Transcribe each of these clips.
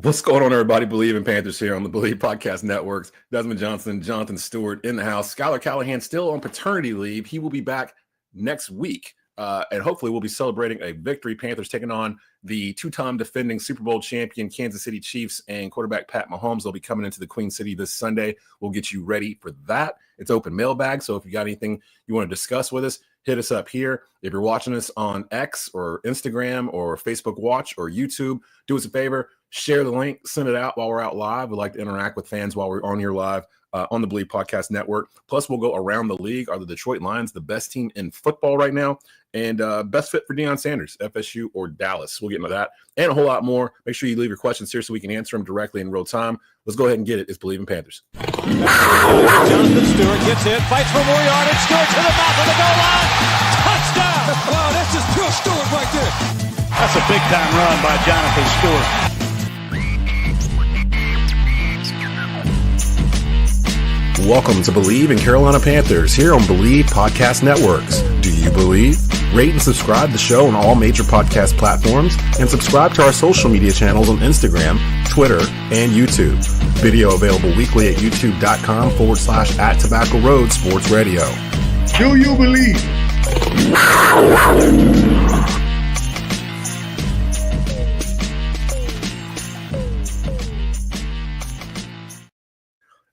What's going on, everybody? Bleav in Panthers here on the Bleav Podcast Networks. Desmond Johnson, Jonathan Stewart in the house. Skylar Callahan still on paternity leave. He will be back next week, and hopefully we'll be celebrating a victory. Panthers taking on the two-time defending Super Bowl champion Kansas City Chiefs and quarterback Pat Mahomes. They'll be coming into the Queen City this Sunday. We'll get you ready for that. It's open mailbag, so if you got anything you want to discuss with us, hit us up here. If you're watching us on X or Instagram or Facebook Watch or YouTube, do us a favor. Share the link, send it out while we're out live. We like to interact with fans while we're on here live on the Bleav Podcast Network. Plus, we'll go around the league. Are the Detroit Lions the best team in football right now? And best fit for Deion Sanders, FSU or Dallas? We'll get into that and a whole lot more. Make sure you leave your questions here so we can answer them directly in real time. Let's go ahead and get it. It's Bleav in Panthers. Jonathan Stewart gets it, fights for more yardage. Stewart to the mouth of the goal line. Touchdown! Wow, that's just pure Stewart right there. That's a big-time run by Jonathan Stewart. Welcome to Bleav in Carolina Panthers here on Bleav Podcast Networks. Do you believe? Rate and subscribe the show on all major podcast platforms and subscribe to our social media channels on Instagram, Twitter, and YouTube. Video available weekly at youtube.com/@Tobacco Road Sports Radio. Do you believe?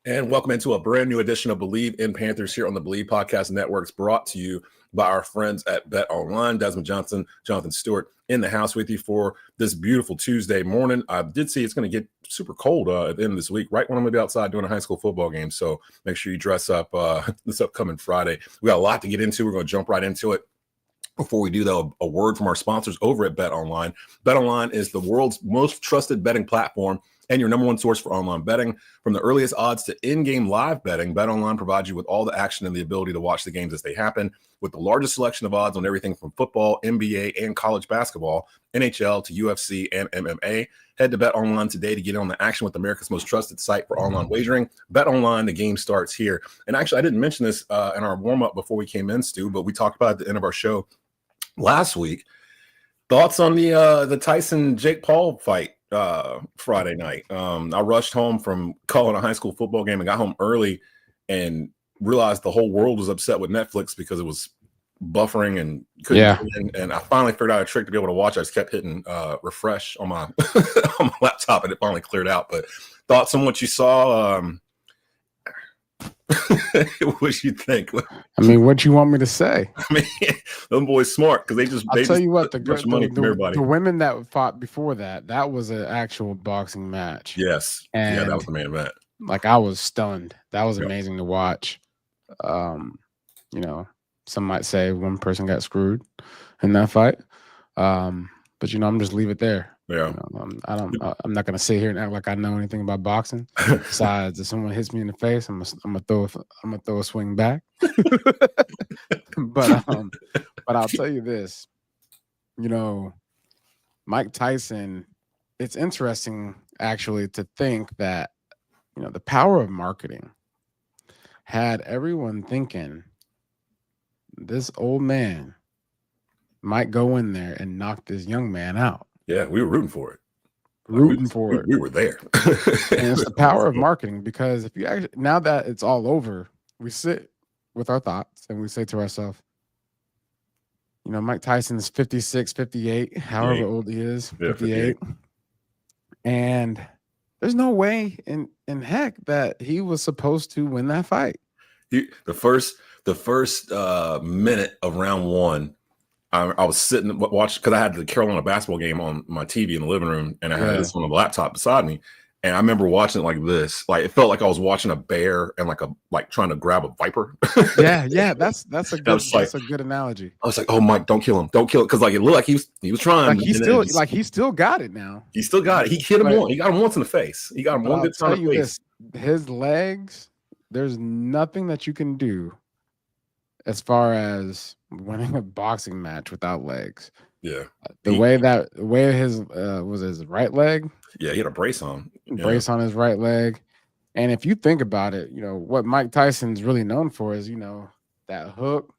And welcome into a brand new edition of Bleav in Panthers here on the Bleav Podcast Networks, brought to you by our friends at Bet Online. Desmond Johnson, Jonathan Stewart in the house with you for this beautiful Tuesday morning. I did see it's going to get super cold at the end of this week, right when I'm going to be outside doing a high school football game. So make sure you dress up this upcoming Friday. We got a lot to get into. We're going to jump right into it. Before we do, though, a word from our sponsors over at Bet Online. Bet Online is the world's most trusted betting platform and your number one source for online betting. From the earliest odds to in-game live betting, Bet Online provides you with all the action and the ability to watch the games as they happen. With the largest selection of odds on everything from football, NBA, and college basketball, NHL to UFC and MMA, head to Bet Online today to get on the action with America's most trusted site for online wagering. Bet Online, the game starts here. And actually, I didn't mention this in our warm-up before we came in, Stu, but we talked about it at the end of our show last week. Thoughts on the Tyson-Paul fight Friday night? I rushed home from calling a high school football game and got home early and realized the whole world was upset with Netflix because it was buffering and couldn't get in. And I finally figured out a trick to be able to watch. I just kept hitting refresh on my on my laptop and it finally cleared out. But thoughts on what you saw? What you think? I mean, what you want me to say? I mean, them boys smart because they tell just you what, the women that fought before that was an actual boxing match. Yes, and yeah, that was the main event. Like, I was stunned. That was amazing to watch. You know, some might say one person got screwed in that fight, but I'm just leave it there. Yeah, I'm not gonna sit here and act like I know anything about boxing. Besides, if someone hits me in the face, I'm gonna throw a swing back. But I'll tell you this, Mike Tyson. It's interesting actually to think that the power of marketing had everyone thinking this old man might go in there and knock this young man out. Yeah, we were rooting for it. We were there. And it's the power of marketing, because if you actually, now that it's all over, we sit with our thoughts and we say to ourselves, Mike Tyson's 56, 58, however old he is, 58. And there's no way in heck that he was supposed to win that fight. The first minute of round one, I was sitting watching because I had the Carolina basketball game on my TV in the living room, and I had this on the laptop beside me. And I remember watching it like this. Like, it felt like I was watching a bear and like trying to grab a viper. yeah, that's a good analogy. I was like, "Oh, Mike, don't kill him, because like it looked like he was trying. Like, he still got it now. He still got it. He hit him one. He got him once in the face. He got him one good time in the face. His legs. There's nothing that you can do as far as winning a boxing match without legs. Yeah. The way his was his right leg. Yeah, he had a brace on. On his right leg. And if you think about it, what Mike Tyson's really known for is, that hook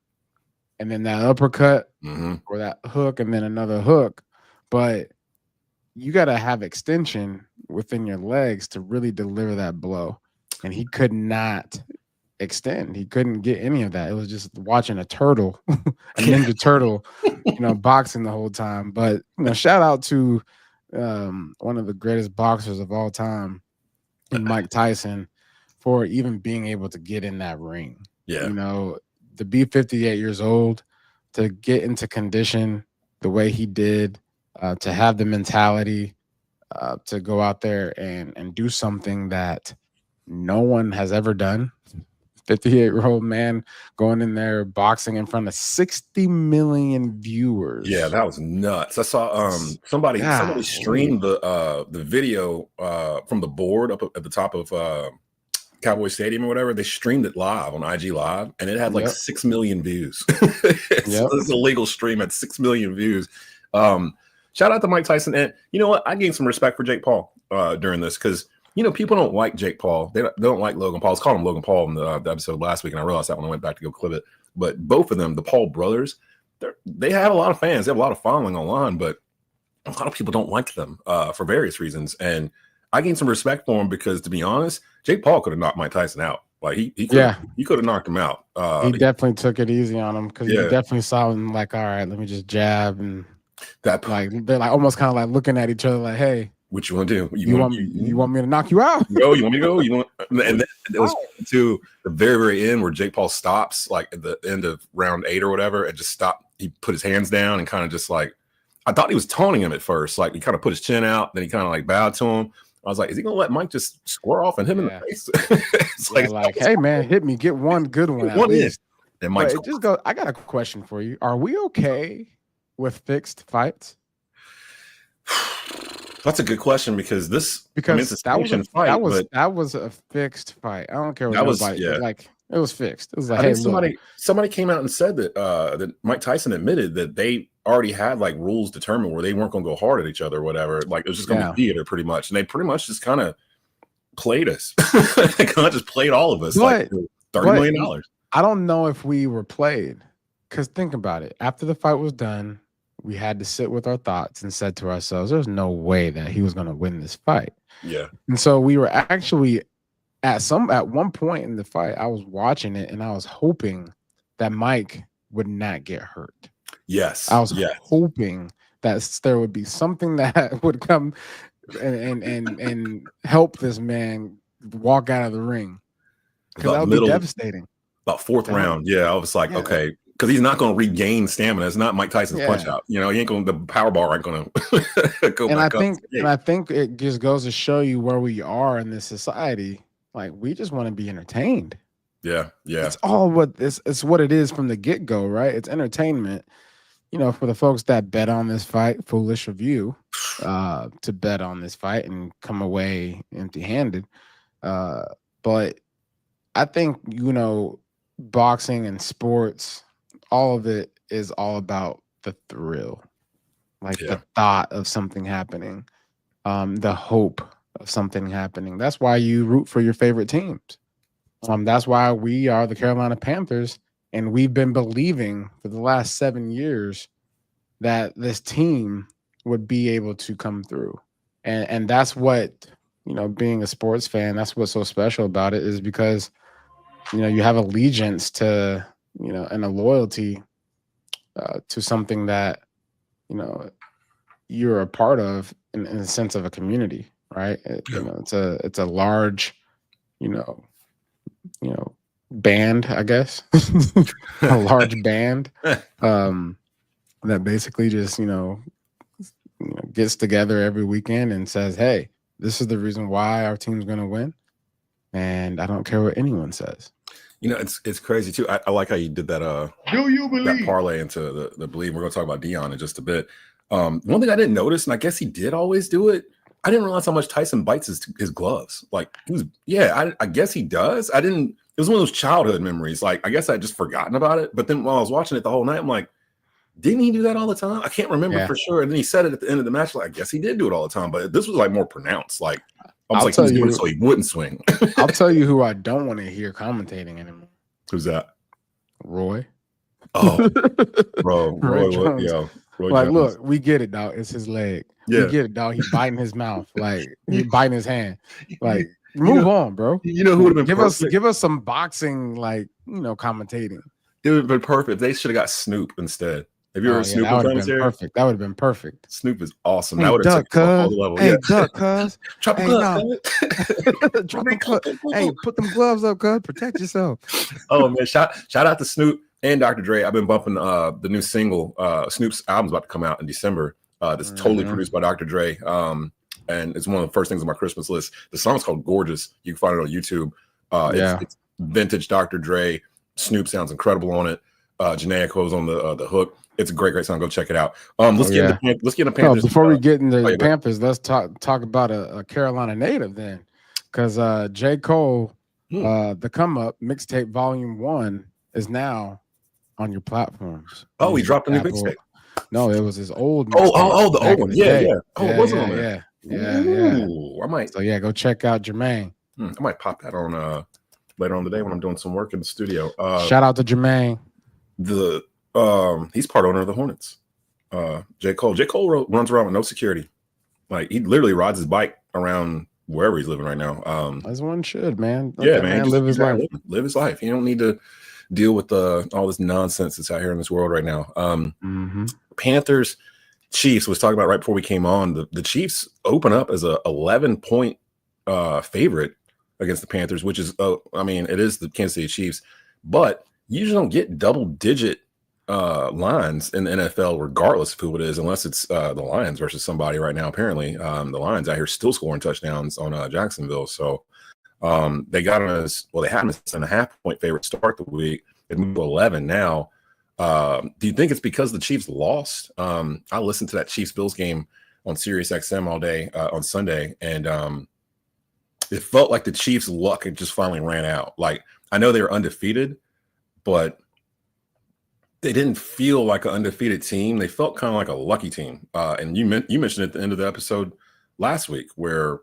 and then that uppercut, or that hook and then another hook. But you got to have extension within your legs to really deliver that blow. And he could not extend. He couldn't get any of that. It was just watching a turtle, a ninja turtle, boxing the whole time. But shout out to one of the greatest boxers of all time, and Mike Tyson, for even being able to get in that ring. Yeah. To be 58 years old, to get into condition the way he did, to have the mentality to go out there and do something that no one has ever done. 58-year-old man going in there boxing in front of 60 million viewers. Yeah, that was nuts. I saw somebody streamed the video from the board up at the top of Cowboy Stadium or whatever. They streamed it live on IG Live, and it had like 6 million views. It's a legal stream at 6 million views. Shout out to Mike Tyson. And you know what? I gained some respect for Jake Paul during this because, people don't like Jake Paul. They don't like Logan Paul. I was calling him Logan Paul in the episode last week, and I realized that when I went back to go clip it. But both of them, the Paul brothers, they have a lot of fans. They have a lot of following online, but a lot of people don't like them for various reasons. And I gained some respect for him because, to be honest, Jake Paul could have knocked Mike Tyson out. Like he could have knocked him out. He definitely took it easy on him because he definitely saw him like, all right, let me just jab, and that like they're like almost kind of like looking at each other like, hey, what you want to do? You want me to knock you out? Go. You want me to go? And then it was to the very, very end where Jake Paul stops, like at the end of round 8 or whatever, and just stopped. He put his hands down and kind of just like, I thought he was taunting him at first. Like he kind of put his chin out, then he kind of like bowed to him. I was like, is he gonna let Mike just square off and hit him in the face? It's like, hey man, hit me, get one good one at least. And Mike just go. I got a question for you. Are we okay with fixed fights? That's a good question because that was a fixed fight. I don't care what like it was fixed. It was like, I think somebody came out and said that that Mike Tyson admitted that they already had like rules determined where they weren't going to go hard at each other or whatever. Like it was just going to be theater pretty much, and they pretty much just kind of played us. They kind of just played all of us like $30 million. I don't know if we were played because think about it. After the fight was done, we had to sit with our thoughts and said to ourselves, there's no way that he was going to win this fight. Yeah. And so we were actually at one point in the fight, I was watching it and I was hoping that Mike would not get hurt. Yes. I was hoping that there would be something that would come and help this man walk out of the ring. Because that would be devastating. About 4th round. Yeah. I was like, okay. Because he's not going to regain stamina. It's not Mike Tyson's punch out. He ain't going. The power bar ain't going to go back up. And I think it just goes to show you where we are in this society. Like we just want to be entertained. Yeah. It's all it's what it is from the get go, right? It's entertainment. For the folks that bet on this fight, foolish of you to bet on this fight and come away empty-handed. But I think boxing and sports, all of it is all about the thrill, like the thought of something happening, the hope of something happening. That's why you root for your favorite teams. That's why we are the Carolina Panthers, and we've been believing for the last 7 years that this team would be able to come through. And that's what, being a sports fan, that's what's so special about it, is because, you have allegiance to, and a loyalty to something that, you're a part of in the sense of a community, right? It's a large, band, I guess, a large band that basically just, gets together every weekend and says, hey, this is the reason why our team's going to win. And I don't care what anyone says. It's crazy too. I like how you did that. Do you believe that parlay into the Bleav? We're going to talk about Deion in just a bit. One thing I didn't notice, and I guess he did always do it, I didn't realize how much Tyson bites his gloves. Like he was, I guess he does. It was one of those childhood memories. Like I guess I just forgotten about it. But then while I was watching it the whole night, I'm like, didn't he do that all the time? I can't remember for sure. And then he said it at the end of the match. Like I guess he did do it all the time, but this was like more pronounced. Like almost like he was doing it so he wouldn't swing. I'll tell you who I don't want to hear commentating anymore. Who's that? Roy. Oh, bro, Roy Jones. Roy like, Jones. Look, we get it, dog. It's his leg. We Yeah. get it, dog. He biting his mouth, like he biting his hand. Like, move on, bro. You know who would have been give us some boxing, like, commentating. It would have been perfect. They should have got Snoop instead. Have you ever Snoop that would have been commentary? perfect. That would have been perfect. Snoop is awesome. Hey, that would have taken all the level. Hey, duck, cuz. Drop a glove. Hey, put them gloves up, cuz. Protect yourself. Oh man, shout out to Snoop and Dr. Dre. I've been bumping the new single. Snoop's album's about to come out in December. That's totally produced by Dr. Dre. And it's one of the first things on my Christmas list. The song's called Gorgeous. You can find it on YouTube. It's vintage Dr. Dre. Snoop sounds incredible on it. Janae Echo's on the hook. It's a great song. Go check it out. Let's get into Panthers. Before we get into the Panthers, let's talk about a Carolina native then, because J. Cole, the Come Up mixtape Volume 1 is now on your platforms. Oh, he dropped a new mixtape. No, it was his old. The old one. Yeah. Oh, it wasn't on there. Yeah. I might. So go check out Jermaine. I might pop that on later on today when I'm doing some work in the studio. Shout out to Jermaine. He's part owner of the Hornets. J. Cole runs around with no security. Like, he literally rides his bike around wherever he's living right now. As one should, man. Man, live his life. Live his life. You don't need to deal with all this nonsense that's out here in this world right now. Panthers, Chiefs was talking about right before we came on. The Chiefs open up as a 11-point favorite against the Panthers, which is it is the Kansas City Chiefs, but you usually don't get double-digit lines in the NFL, regardless of who it is, unless it's the Lions versus somebody right now. Apparently, the Lions out here still scoring touchdowns on Jacksonville. So they got us. Well, they had us in a half-point favorite start the week. It moved to 11 now. Do you think it's because the Chiefs lost? I listened to that Chiefs-Bills game on Sirius XM all day on Sunday, and it felt like the Chiefs' luck had just finally ran out. Like, I know they were undefeated, but they didn't feel like an undefeated team. They felt kind of like a lucky team. And you mentioned at the end of the episode last week where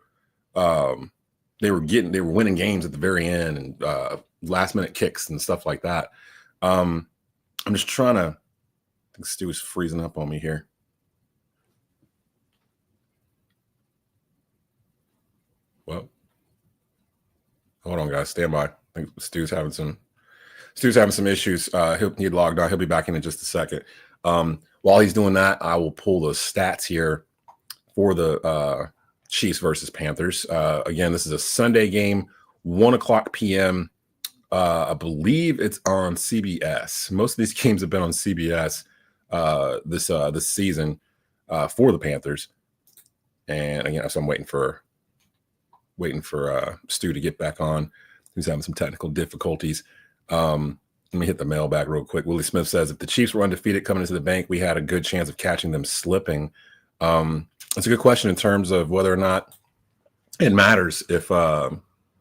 they were winning games at the very end and last minute kicks and stuff like that. I'm just trying to. I think Stu is freezing up on me here. Well, hold on, guys. Stand by. I think Stu's having some issues. He'll logged on. He'll be back in just a second. While he's doing that, I will pull the stats here for the Chiefs versus Panthers. Again, this is a Sunday game, 1:00 p.m. I Bleav it's on CBS. Most of these games have been on CBS this season for the Panthers. And again, so I'm waiting for Stu to get back on. He's having some technical difficulties. Let me hit the mailbag real quick. Willie Smith says, if the Chiefs were undefeated coming into the bank, we had a good chance of catching them slipping. It's a good question in terms of whether or not it matters if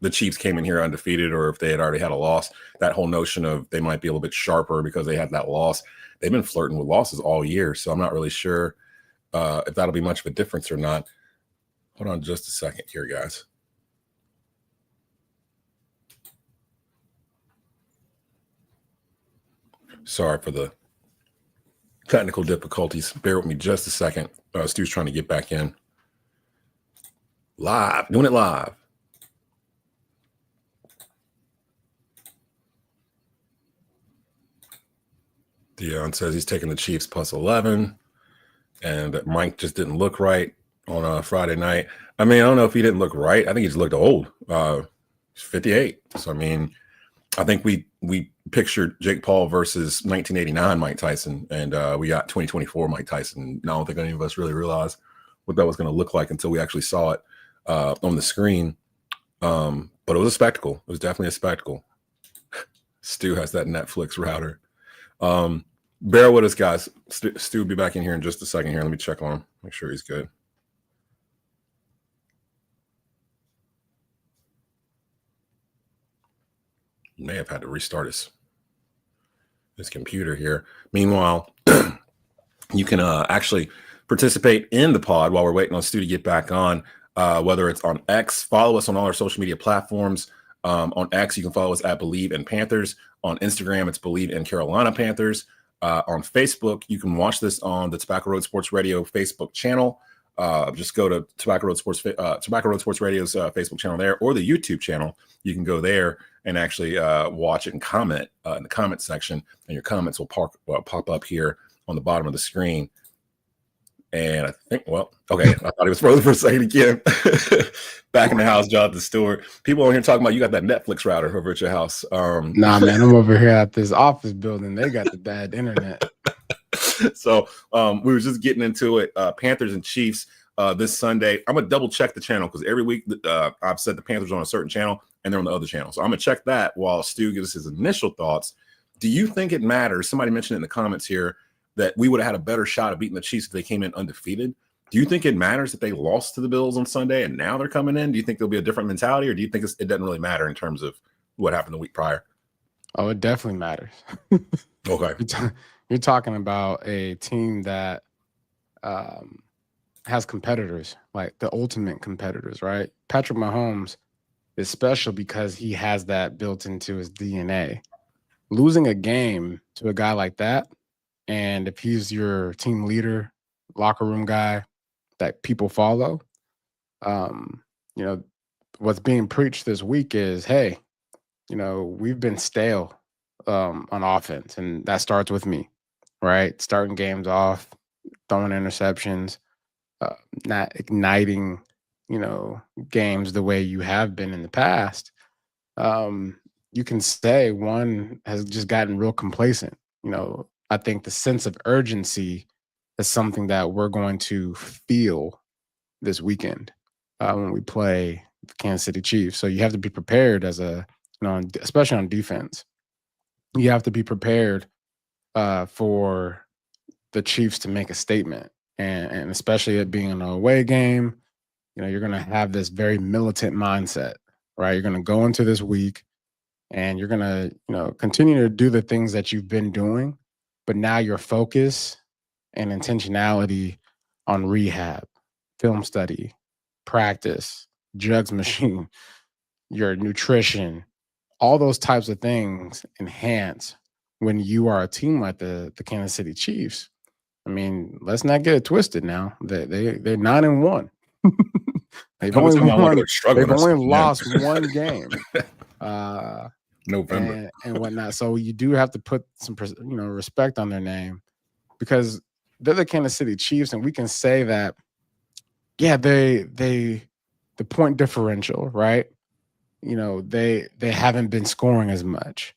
the Chiefs came in here undefeated or if they had already had a loss. That whole notion of they might be a little bit sharper because they had that loss. They've been flirting with losses all year, so I'm not really sure if that'll be much of a difference or not. Hold on just a second here, guys. Sorry for the technical difficulties. Bear with me just a second. Stu's trying to get back in. Doing it live. Deion says he's taking the Chiefs plus 11, and that Mike just didn't look right on a Friday night. I mean, I don't know if he didn't look right. I think he just looked old. He's 58. So, I mean, I think we pictured Jake Paul versus 1989 Mike Tyson, and we got 2024 Mike Tyson. I don't think any of us really realized what that was going to look like until we actually saw it on the screen. But it was a spectacle. It was definitely a spectacle. Stu has that Netflix router. Bear with us, guys. Stu will be back in here in just a second here. Let me check on him, make sure he's good. May have had to restart his computer here. Meanwhile, you can actually participate in the pod while we're waiting on Stu to get back on, whether it's on X. Follow us on all our social media platforms. On X, you can follow us at Bleav and Panthers. On Instagram, it's Bleav and Carolina Panthers. On Facebook, you can watch this on the Tobacco Road Sports Radio Facebook channel. just go to Tobacco Road Sports Radio's Facebook channel there, or the YouTube channel. You can go there and actually watch it and comment in the comment section, and your comments will pop up here on the bottom of the screen. And I think, okay, I thought he was frozen for a second again. Back in the house, Jonathan Stewart. People on here talking about you got that Netflix router over at your house. Nah, man, I'm over here at this office building. They got the bad internet. So we were just getting into it. Panthers and Chiefs this Sunday. I'm gonna double check the channel because every week I've said the Panthers are on a certain channel and they're on the other channel. So I'm gonna check that while Stu gives us his initial thoughts. Do you think it matters? Somebody mentioned it in the comments here that we would have had a better shot of beating the Chiefs if they came in undefeated. Do you think it matters that they lost to the Bills on Sunday and now they're coming in? Do you think there'll be a different mentality, or do you think it doesn't really matter in terms of what happened the week prior? Oh, it definitely matters. Okay. You're talking about a team that has competitors, like the ultimate competitors, right? Patrick Mahomes is special because he has that built into his DNA. Losing a game to a guy like that, and if he's your team leader, locker room guy that people follow, what's being preached this week is, hey, we've been stale on offense, and that starts with me, right? Starting games off, throwing interceptions, not igniting, games the way you have been in the past. You can say one has just gotten real complacent. I think the sense of urgency is something that we're going to feel this weekend when we play the Kansas City Chiefs. So you have to be prepared especially on defense. You have to be prepared for the Chiefs to make a statement. And especially it being an away game, you're going to have this very militant mindset, right? You're going to go into this week and you're going to, continue to do the things that you've been doing, but now your focus and intentionality on rehab, film study, practice, jugs machine, your nutrition, all those types of things enhance when you are a team like the Kansas City Chiefs. I mean, let's not get it twisted now. They're 9-1. They've only lost one game. November and whatnot. So you do have to put some respect on their name, because they're the Kansas City Chiefs, and we can say that, yeah, the point differential, right? They haven't been scoring as much.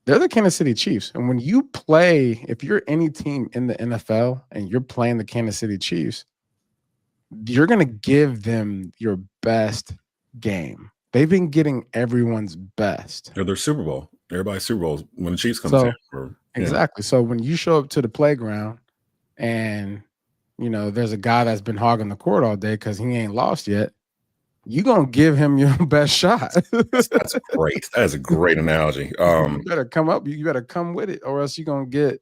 They're the Kansas City Chiefs, and when you play, if you're any team in the NFL and you're playing the Kansas City Chiefs, you're going to give them your best game. They've been getting everyone's best. They're their Super Bowl. Everybody's Super Bowl when the Chiefs come in. Exactly. So when you show up to the playground and, there's a guy that's been hogging the court all day because he ain't lost yet, you're going to give him your best shot. That's great. That is a great analogy. You better come up. You better come with it, or else you're going to get,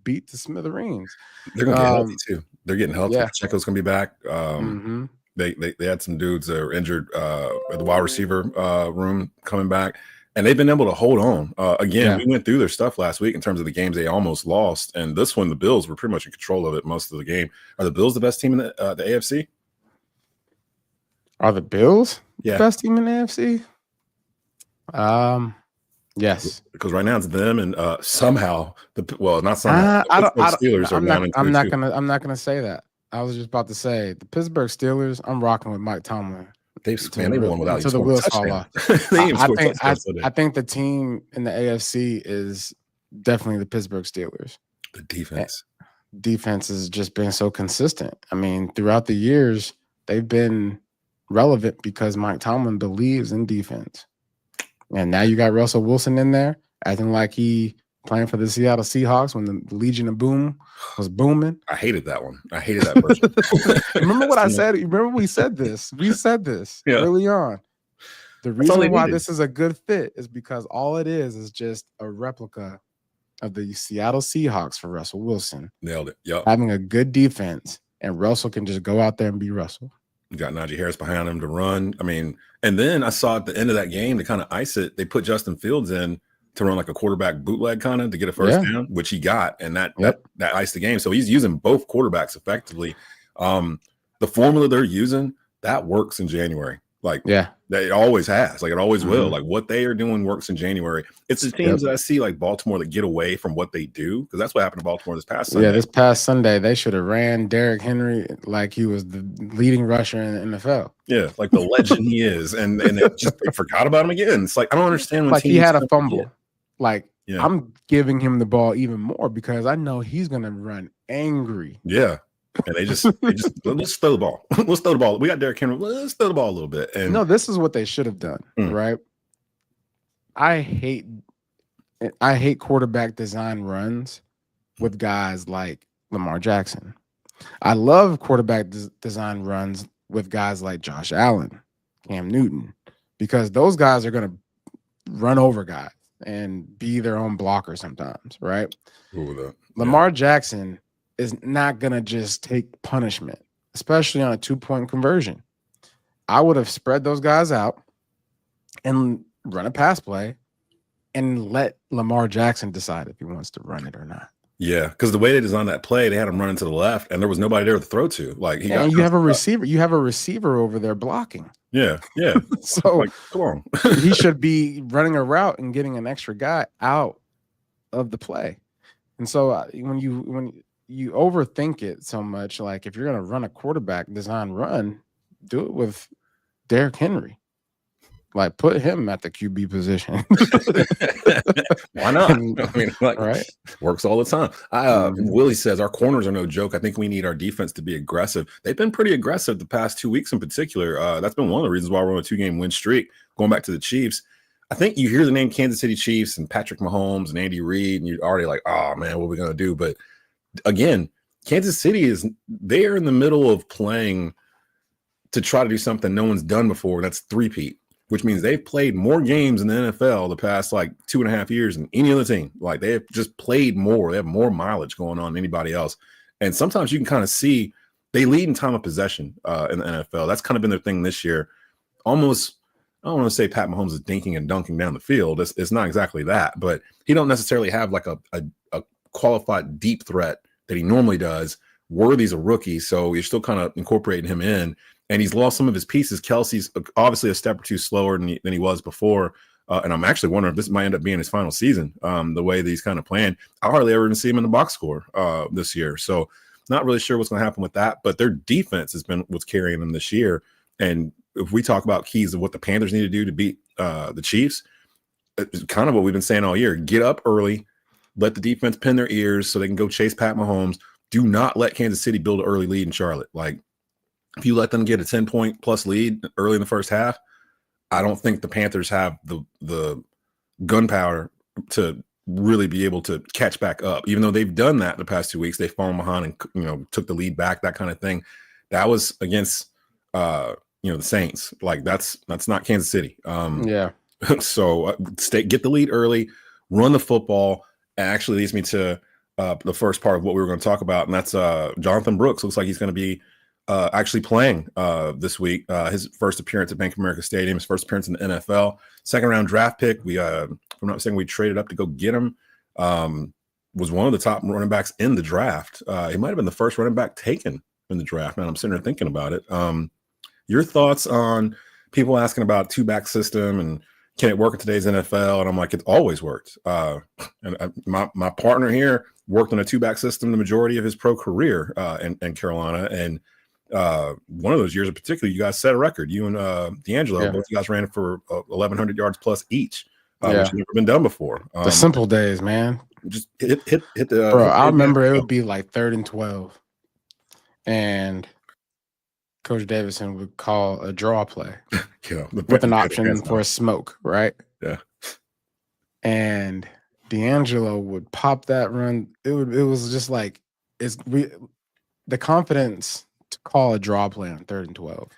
beat to smithereens. They're going to get healthy too. They're getting healthy. Yeah. Pacheco's going to be back. They had some dudes that were injured at the wide receiver room coming back, and they've been able to hold on. We went through their stuff last week in terms of the games they almost lost, and this one the Bills were pretty much in control of it most of the game. Are the Bills the best team in the AFC? Are the Bills the best team in the AFC? Yes, because right now it's them and somehow not somehow. Steelers I'm not gonna say that. I was just about to say the Pittsburgh Steelers. I'm rocking with Mike Tomlin. They won without until the wheels fall off. I think the team in the AFC is definitely the Pittsburgh Steelers. The defense has just been so consistent. I mean, throughout the years, they've been relevant because Mike Tomlin believes in defense. And now you got Russell Wilson in there acting like he playing for the Seattle Seahawks when the Legion of Boom was booming. I hated that one. I hated that version. Remember what I said? Remember we said this. We said this early on. The reason why this is a good fit is because all it is just a replica of the Seattle Seahawks for Russell Wilson. Nailed it. Yep. Having a good defense, and Russell can just go out there and be Russell. You got Najee Harris behind him to run. I mean, and then I saw at the end of that game to kind of ice it, they put Justin Fields in to run like a quarterback bootleg kind of to get a first down, which he got, and that iced the game. So he's using both quarterbacks effectively. the formula they're using, that works in January. Like, Yeah. it always has. Like, it always will. Mhm. Like, what they are doing works in January. It's the teams that I see, like Baltimore, that get away from what they do, because that's what happened to Baltimore this past Sunday. Yeah, this past Sunday, they should have ran Derrick Henry like he was the leading rusher in the NFL. Yeah, like the legend he is. And they forgot about him again. It's like, I don't understand when Like, he teams had a forget. fumble. Like, Yeah. I'm giving him the ball even more because I know he's going to run angry. Yeah. And they just let's throw the ball. Let's throw the ball. We got Derrick Henry. Let's throw the ball a little bit. And No, this is what they should have done, right? I hate quarterback design runs with guys like Lamar Jackson. I love quarterback design runs with guys like Josh Allen, Cam Newton, because those guys are going to run over guys and be their own blocker sometimes, right? Lamar Jackson is not going to just take punishment, especially on a 2-point conversion. I would have spread those guys out and run a pass play and let Lamar Jackson decide if he wants to run it or not. Yeah, because the way they designed that play, they had him running to the left, and there was nobody there to throw to. Like, and you have a receiver. You have a receiver over there blocking. Yeah. So, like, come on. He should be running a route and getting an extra guy out of the play. And so when you overthink it so much, like if you're going to run a quarterback design run, do it with Derrick Henry. Like, put him at the QB position. Why not? I mean, like, right? Works all the time. Willie says our corners are no joke. I think we need our defense to be aggressive. They've been pretty aggressive the past 2 weeks in particular. That's been one of the reasons why we're on a 2-game win streak. Going back to the Chiefs, I think you hear the name Kansas City Chiefs and Patrick Mahomes and Andy Reid, and you're already like, oh man, what are we gonna do? But again, Kansas City they're in the middle of playing to try to do something no one's done before. That's three-peat, which means they've played more games in the NFL the past like 2.5 years than any other team. Like, they have just played more. They have more mileage going on than anybody else. And sometimes you can kind of see they lead in time of possession in the NFL. That's kind of been their thing this year. Almost, I don't want to say Pat Mahomes is dinking and dunking down the field. It's not exactly that, but he don't necessarily have like a qualified deep threat that he normally does. Worthy's a rookie, so you're still kind of incorporating him in. And he's lost some of his pieces. Kelsey's obviously a step or two slower than he was before. And I'm actually wondering if this might end up being his final season, the way that he's kind of playing. I hardly ever even see him in the box score this year. So not really sure what's going to happen with that. But their defense has been what's carrying them this year. And if we talk about keys of what the Panthers need to do to beat the Chiefs, it's kind of what we've been saying all year. Get up early, let the defense pin their ears so they can go chase Pat Mahomes. Do not let Kansas City build an early lead in Charlotte. Like, if you let them get a 10-point plus lead early in the first half, I don't think the Panthers have the gunpowder to really be able to catch back up. Even though they've done that the past 2 weeks, they've fallen behind and took the lead back, that kind of thing. That was against the Saints. Like, that's not Kansas City. So get the lead early, run the football. It actually leads me to the first part of what we were going to talk about, and that's Jonathan Brooks. Looks like he's going to be actually playing this week. His first appearance at Bank of America Stadium, his first appearance in the NFL. Second-round draft pick. If I'm not saying we traded up to go get him. Was one of the top running backs in the draft. He might have been the first running back taken in the draft. Man, I'm sitting there thinking about it. Your thoughts on people asking about two-back system and can it work in today's NFL? And I'm like, it always worked. My partner here worked on a two-back system the majority of his pro career in Carolina. And one of those years in particular, you guys set a record. You and D'Angelo, both you guys ran for 1,100 yards plus each, which has never been done before. The simple days, man. Just hit the. Bro, I remember it would be like 3rd and 12, and Coach Davidson would call a draw play with an option for a smoke, right? Yeah. And D'Angelo would pop that run. It was just like the confidence to call a draw play on 3rd and 12.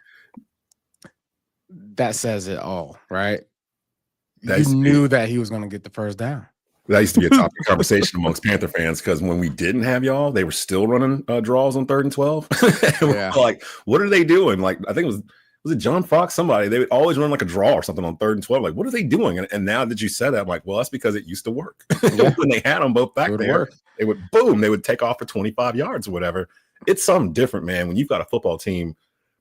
That says it all, right? You knew that he was going to get the first down. That used to be a topic conversation amongst Panther fans because when we didn't have y'all, they were still running draws on 3rd and 12. Like, what are they doing? Like, I think was it John Fox? Somebody, they would always run like a draw or something on 3rd and 12. Like, what are they doing? And now that you said that, I'm like, well, that's because it used to work. When they had them both back there, they would take off for 25 yards or whatever. it's something different, man. When you've got a football team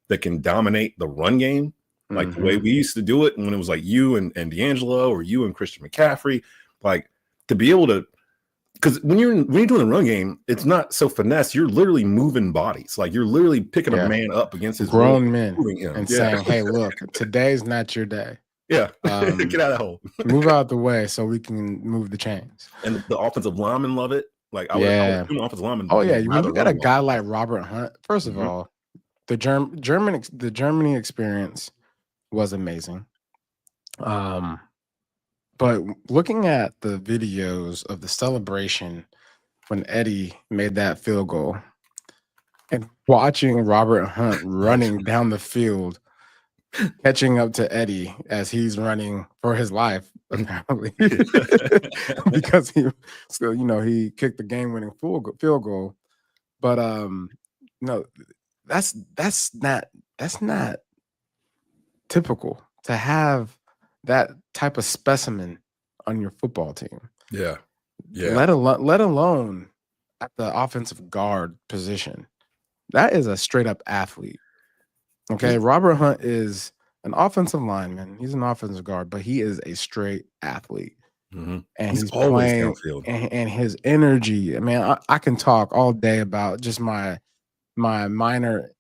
that can dominate the run game, like the way we used to do it when it was like you and D'Angelo or you and Christian McCaffrey, like to be able to, because when you're doing the run game, it's not so finesse. You're literally moving bodies, like you're literally picking a man up against his grown men and saying, "Hey, look, today's not your day. Yeah, get out of that hole. Move out the way so we can move the chains." And the offensive linemen love it. Like I would offensive linemen. Oh yeah, when you got a guy like Robert Hunt, first of all, the Germany experience was amazing. But looking at the videos of the celebration when Eddie made that field goal and watching Robert Hunt running down the field, catching up to Eddie as he's running for his life, apparently, because he kicked the game-winning field goal. But no, that's not typical to have that type of specimen on your football team. Yeah. Let alone at the offensive guard position. That is a straight up athlete. Okay, Robert Hunt is an offensive lineman. He's an offensive guard, but he is a straight athlete. And he's playing and his energy. I mean, I can talk all day about just my minor,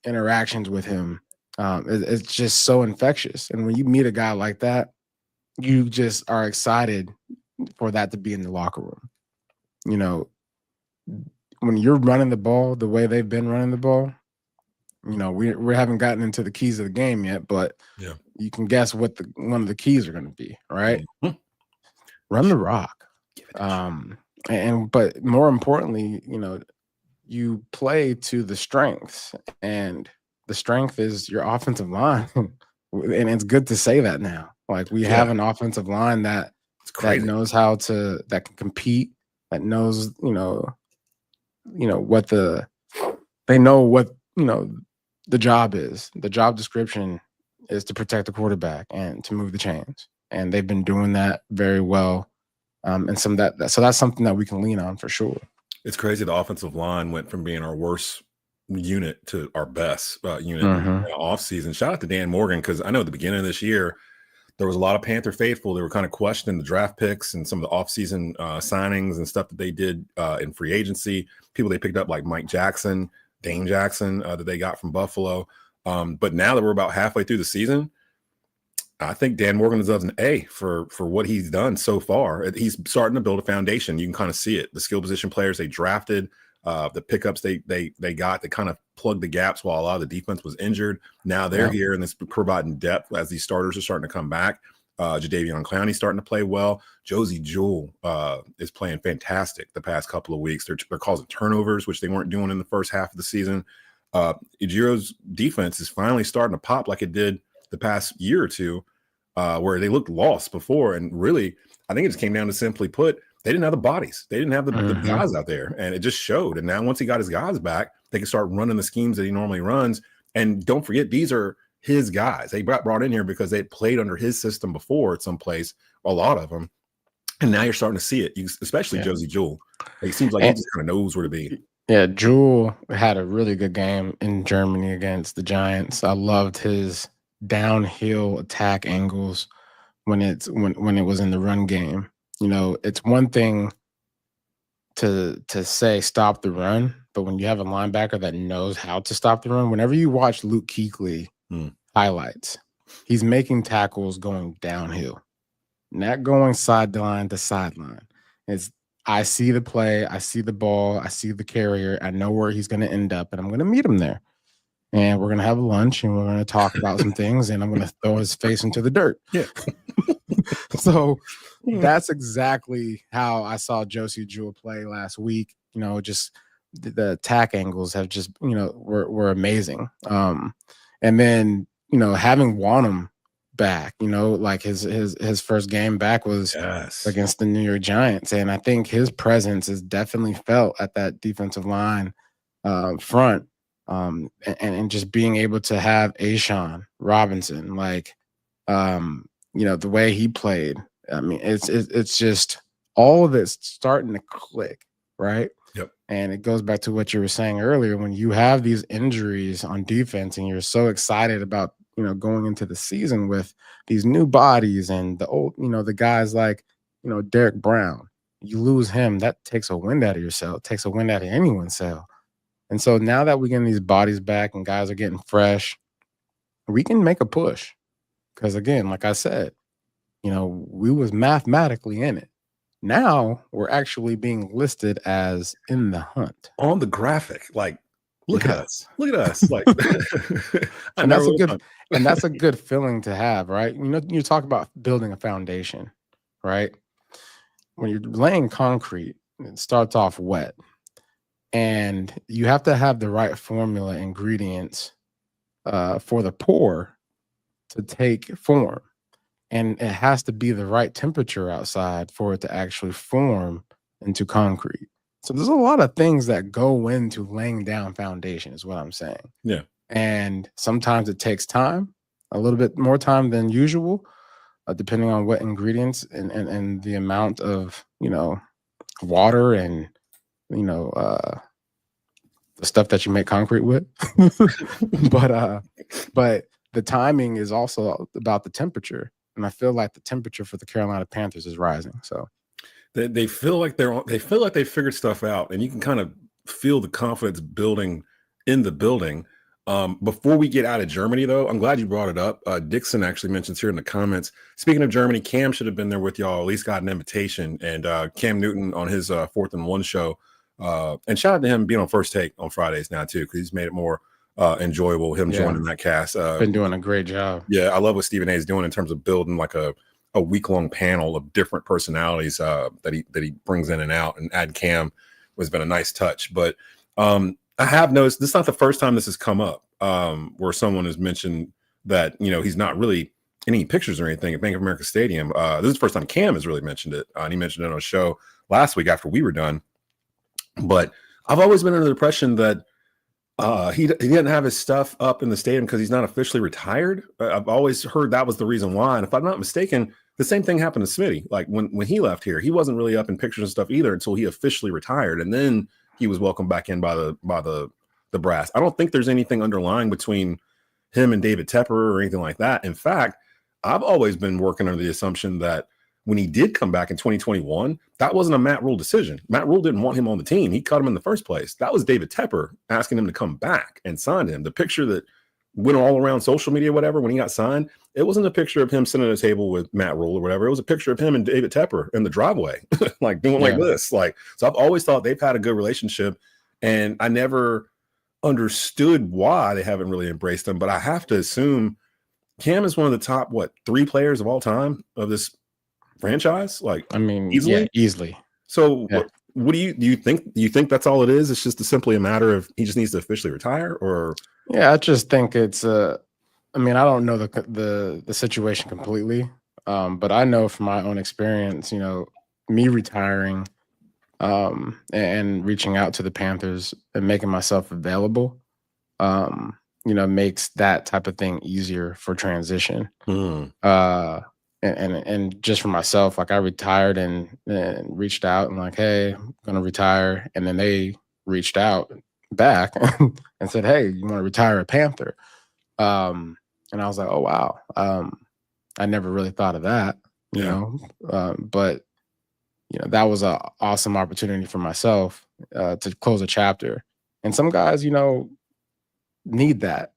interactions with him. It's just so infectious. And when you meet a guy like that, you just are excited for that to be in the locker room. When you're running the ball the way they've been running the ball, we haven't gotten into the keys of the game yet, but you can guess what one of the keys are going to be, right? Run the rock. But more importantly, you play to the strengths, and the strength is your offensive line. And it's good to say that now. Like we have an offensive line that knows that can compete, that knows, what the job is. The job description is to protect the quarterback and to move the chains. And they've been doing that very well. And so that's something that we can lean on for sure. It's crazy. The offensive line went from being our worst unit to our best unit in the offseason. Shout out to Dan Morgan, because I know at the beginning of this year, there was a lot of Panther faithful. They were kind of questioning the draft picks and some of the offseason signings and stuff that they did in free agency. People they picked up like Mike Jackson, Dane Jackson that they got from Buffalo. But now that we're about halfway through the season, I think Dan Morgan deserves an A for what he's done so far. He's starting to build a foundation. You can kind of see it. The skill position players they drafted, the pickups they got, they kind of plugged the gaps while a lot of the defense was injured. Now they're here and it's providing depth as these starters are starting to come back. Jadeveon Clowney's starting to play well. Josie Jewell is playing fantastic the past couple of weeks. They're causing turnovers, which they weren't doing in the first half of the season. Ijiro's defense is finally starting to pop like it did the past year or two, where they looked lost before. And really, I think it just came down to, simply put, they didn't have the bodies. They didn't have the guys out there. And it just showed. And now once he got his guys back, they can start running the schemes that he normally runs. And don't forget, these are his guys. They brought in here because they played under his system before at some place, a lot of them. And now you're starting to see it, especially Josie Jewell. It seems like he just kind of knows where to be. Yeah, Jewell had a really good game in Germany against the Giants. I loved his downhill attack angles when it was in the run game. It's one thing to say stop the run, but when you have a linebacker that knows how to stop the run, whenever you watch Luke Kuechly highlights, he's making tackles going downhill, not going sideline to sideline. I see the play, I see the ball, I see the carrier, I know where he's going to end up, and I'm going to meet him there. And we're going to have lunch, and we're going to talk about some things, and I'm going to throw his face into the dirt. Yeah. So that's exactly how I saw Josie Jewell play last week. Just the attack angles have just, were amazing. And then, having Wanham back, like his first game back was against the New York Giants. And I think his presence is definitely felt at that defensive line front. And just being able to have Ashawn Robinson, the way he played, I mean, it's just all of it's starting to click, right? Yep. And it goes back to what you were saying earlier. When you have these injuries on defense and you're so excited about, going into the season with these new bodies and the old, the guys like, Derek Brown, you lose him, that takes a wind out of your sail. It takes a wind out of anyone's sail. And so now that we're getting these bodies back and guys are getting fresh, we can make a push. Because again, like I said, we was mathematically in it. Now we're actually being listed as in the hunt. On the graphic, like, look at us. Look at us. Like, and that's a good feeling to have, right? You talk about building a foundation, right? When you're laying concrete, it starts off wet. And you have to have the right formula ingredients for the pour to take form. And it has to be the right temperature outside for it to actually form into concrete. So there's a lot of things that go into laying down foundation is what I'm saying. Yeah. And sometimes it takes time, a little bit more time than usual, depending on what ingredients and the amount of, water and, the stuff that you make concrete with. But the timing is also about the temperature. And I feel like the temperature for the Carolina Panthers is rising. So they feel like they figured stuff out, and you can kind of feel the confidence building in the building. Before we get out of Germany, though, I'm glad you brought it up. Dixon actually mentions here in the comments. Speaking of Germany, Cam should have been there with y'all. At least got an invitation. And Cam Newton on his 4th and 1 show. And shout out to him being on First Take on Fridays now too, because he's made it more enjoyable. Him joining that cast. Been doing a great job. Yeah, I love what Stephen A is doing in terms of building like a week-long panel of different personalities that he brings in and out. And add Cam has been a nice touch. But I have noticed this is not the first time this has come up where someone has mentioned that he's not really in any pictures or anything at Bank of America Stadium. This is the first time Cam has really mentioned it, and he mentioned it on a show last week after we were done. But I've always been under the impression that he didn't have his stuff up in the stadium because he's not officially retired. I've always heard that was the reason why. And if I'm not mistaken, the same thing happened to Smitty. Like when he left here, he wasn't really up in pictures and stuff either until he officially retired. And then he was welcomed back in by the brass. I don't think there's anything underlying between him and David Tepper or anything like that. In fact, I've always been working under the assumption that when he did come back in 2021, that wasn't a Matt Rule decision. Matt Rule didn't want him on the team. He cut him in the first place. That was David Tepper asking him to come back and signed him. The picture that went all around social media, whatever, when he got signed, it wasn't a picture of him sitting at a table with Matt Rule or whatever. It was a picture of him and David Tepper in the driveway, like doing like this. Like, so I've always thought they've had a good relationship, and I never understood why they haven't really embraced him. But I have to assume Cam is one of the top, 3 players of all time of this franchise. Like, I mean, easily. So what do you think? Do you think that's all it is? It's just simply a matter of he just needs to officially retire, or? Yeah, I just think it's I mean, I don't know the situation completely, but I know from my own experience, me retiring and reaching out to the Panthers and making myself available, makes that type of thing easier for transition. And just for myself, like I retired and reached out and like, hey, I'm gonna retire, and then they reached out back and said, hey, you want to retire a Panther? And I was like, oh wow, I never really thought of that, but that was an awesome opportunity for myself to close a chapter. And some guys, need that,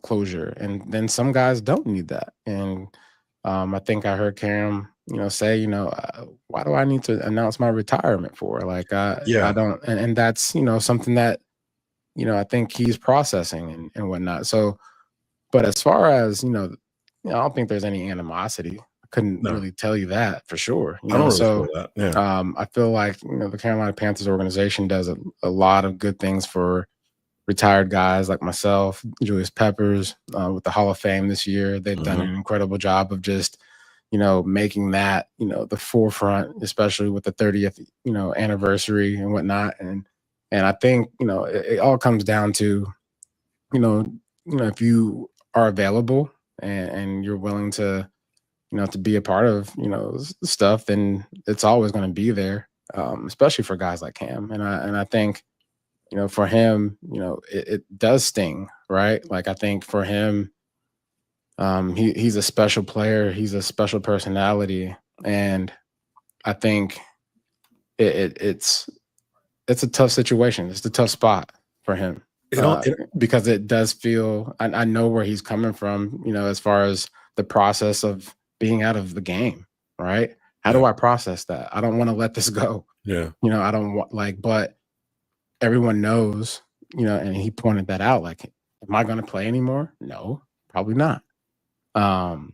closure, and then some guys don't need that. And I think I heard Cam, say, why do I need to announce my retirement for? Like, I don't, and that's, something that, I think he's processing and whatnot. So, but as far as, I don't think there's any animosity. I couldn't really tell you that for sure. I don't really feel that. Yeah. I feel like, the Carolina Panthers organization does a lot of good things for retired guys like myself, Julius Peppers, with the Hall of Fame this year. They've done an incredible job of just, making that, the forefront, especially with the 30th, anniversary and whatnot. And I think, it all comes down to, if you are available and you're willing to, to be a part of, stuff, then it's always going to be there. especially for guys like Cam. And I think, for him, it does sting, right? Like, I think for him, he's a special player. He's a special personality. And I think it's a tough situation. It's a tough spot for him. Because it does feel, I know where he's coming from, as far as the process of being out of the game, right? How do I process that? I don't want to let this go. Yeah. I don't want, but everyone knows, and he pointed that out, like, am I going to play anymore? No, probably not. And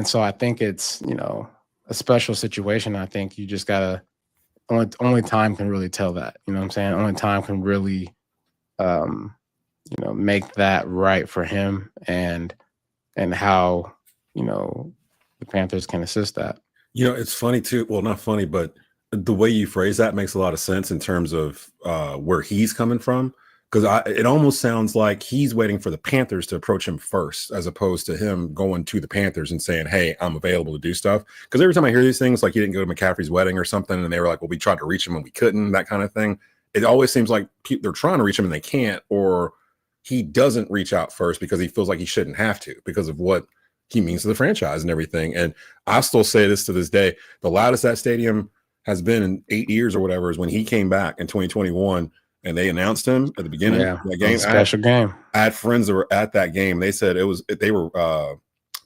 so I think it's, a special situation. I think you just gotta, only time can really tell that, you know what I'm saying? Only time can really, make that right for him, and how, the Panthers can assist that. It's funny too. Well, not funny, but the way you phrase that makes a lot of sense in terms of where he's coming from. Because it almost sounds like he's waiting for the Panthers to approach him first, as opposed to him going to the Panthers and saying, hey, I'm available to do stuff. Because every time I hear these things, like he didn't go to McCaffrey's wedding or something, and they were like, well, we tried to reach him and we couldn't, that kind of thing. It always seems like they're trying to reach him and they can't, or he doesn't reach out first because he feels like he shouldn't have to because of what he means to the franchise and everything. And I still say this to this day, the loudest that stadium has been in 8 years or whatever is when he came back in 2021 and they announced him at the beginning of that game. Special game. I had friends that were at that game. They said they were I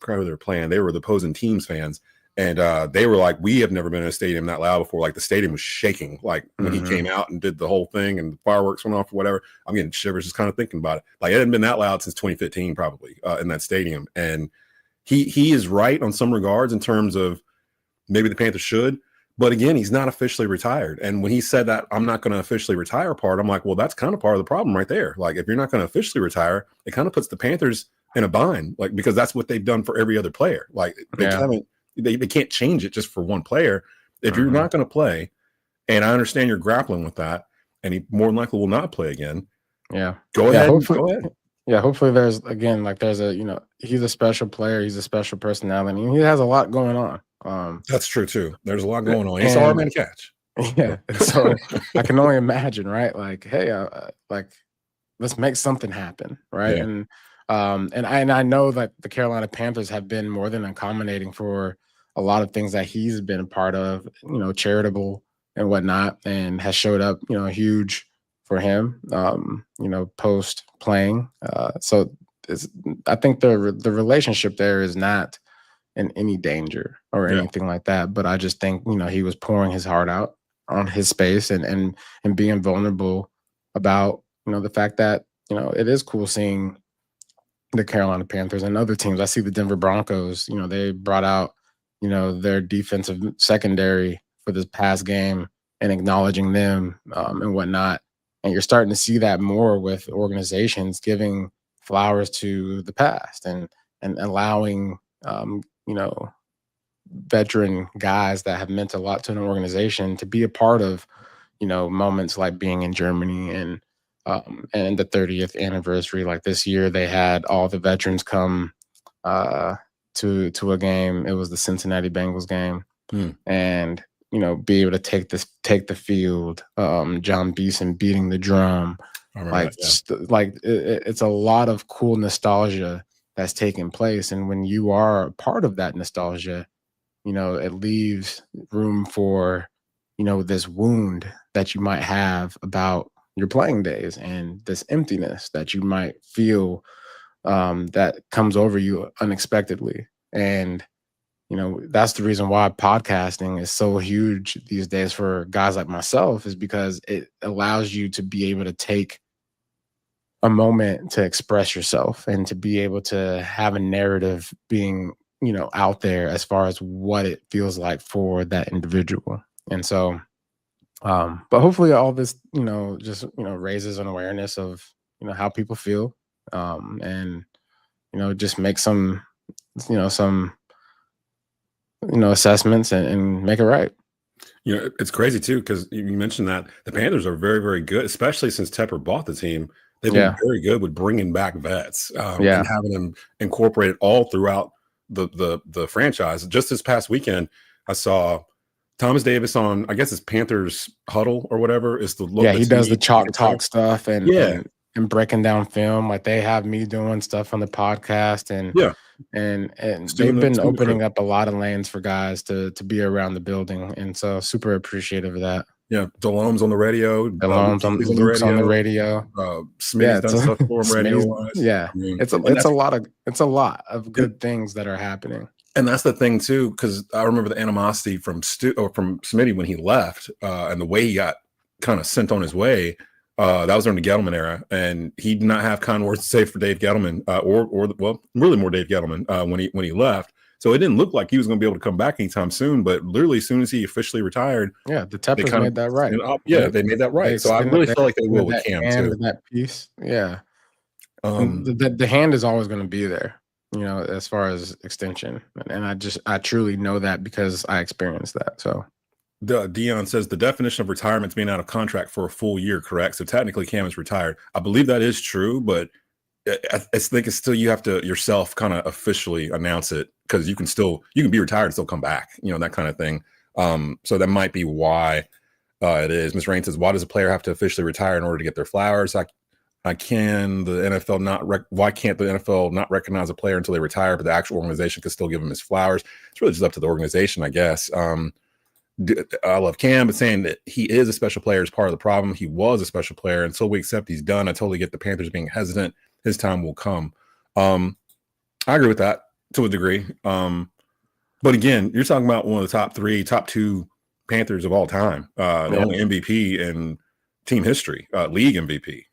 forgot who they were playing. They were the opposing teams fans. And they were like, we have never been in a stadium that loud before. Like the stadium was shaking. Like when he came out and did the whole thing and the fireworks went off or whatever. I'm getting shivers just kind of thinking about it. Like it hadn't been that loud since 2015 probably in that stadium. And he is right on some regards in terms of maybe the Panthers should. But again, he's not officially retired. And when he said that I'm not going to officially retire part, I'm like, well, that's kind of part of the problem right there. Like if you're not going to officially retire, it kind of puts the Panthers in a bind, like because that's what they've done for every other player. Like they can't change it just for one player. If you're not going to play, and I understand you're grappling with that, and he more than likely will not play again. Yeah. Go ahead. Hopefully, there's he's a special player. He's a special personality. And he has a lot going on. That's true too. There's a lot going on. He's a hard man to catch. Yeah. So I can only imagine, right? Like, hey, let's make something happen, right? Yeah. And I know that the Carolina Panthers have been more than accommodating for a lot of things that he's been a part of, charitable and whatnot, and has showed up, huge for him, post playing. So I think the relationship there is not in any danger or anything like that. But I just think, he was pouring his heart out on his space and being vulnerable about, the fact that, it is cool seeing the Carolina Panthers and other teams. I see the Denver Broncos, they brought out, their defensive secondary for this past game and acknowledging them and whatnot. And you're starting to see that more with organizations giving flowers to the past and allowing, veteran guys that have meant a lot to an organization to be a part of, moments like being in Germany and the 30th anniversary. Like this year, they had all the veterans come to a game. It was the Cincinnati Bengals game, and be able to take the field. John Beeson beating the drum, it's a lot of cool nostalgia that's taking place. And when you are a part of that nostalgia, it leaves room for, this wound that you might have about your playing days and this emptiness that you might feel that comes over you unexpectedly. And, that's the reason why podcasting is so huge these days for guys like myself, is because it allows you to be able to take a moment to express yourself and to be able to have a narrative being, out there as far as what it feels like for that individual. And so, but hopefully all this, just, raises an awareness of, how people feel, and, just make some, some, assessments and make it right. It's crazy too, because you mentioned that the Panthers are very, very good, especially since Tepper bought the team. They've been very good with bringing back vets and having them incorporated all throughout the franchise. Just this past weekend, I saw Thomas Davis on, I guess it's Panthers huddle or whatever, is the look. Yeah, he does the chalk talk stuff Yeah. and breaking down film. Like they have me doing stuff on the podcast and Yeah. and Doing they've been the opening crew. up a lot of lanes for guys to be around the building. And so super appreciative of that. Yeah. Delhome's on the radio. Luke's on the radio. Smitty's done stuff for him radio wise. Yeah. I mean, it's a lot of good things that are happening. And that's the thing too, because I remember the animosity from Smitty when he left, and the way he got kind of sent on his way. That was during the Gettleman era, and he did not have kind words to say for Dave Gettleman, or really more Dave Gettleman when he left. So it didn't look like he was going to be able to come back anytime soon. But literally, as soon as he officially retired, the Teppers made that right. They made that right. So I really feel like they will with Cam too. That piece, yeah. The hand is always going to be there, as far as extension, and I truly know that because I experienced that. So. Deion says the definition of retirement is being out of contract for a full year, correct? So technically Cam is retired. I Bleav that is true, but I think it's still, you have to yourself kind of officially announce it, because you can be retired and still come back, that kind of thing. So that might be why it is. Ms. Rain says, why does a player have to officially retire in order to get their flowers? Why can't the NFL not recognize a player until they retire, but the actual organization could still give him his flowers? It's really just up to the organization, I guess. I love Cam, but saying that he is a special player is part of the problem. He was a special player. Until we accept he's done, I totally get the Panthers being hesitant. His time will come. I agree with that to a degree. But again, you're talking about one of the top two Panthers of all time. The only MVP in team history, league MVP.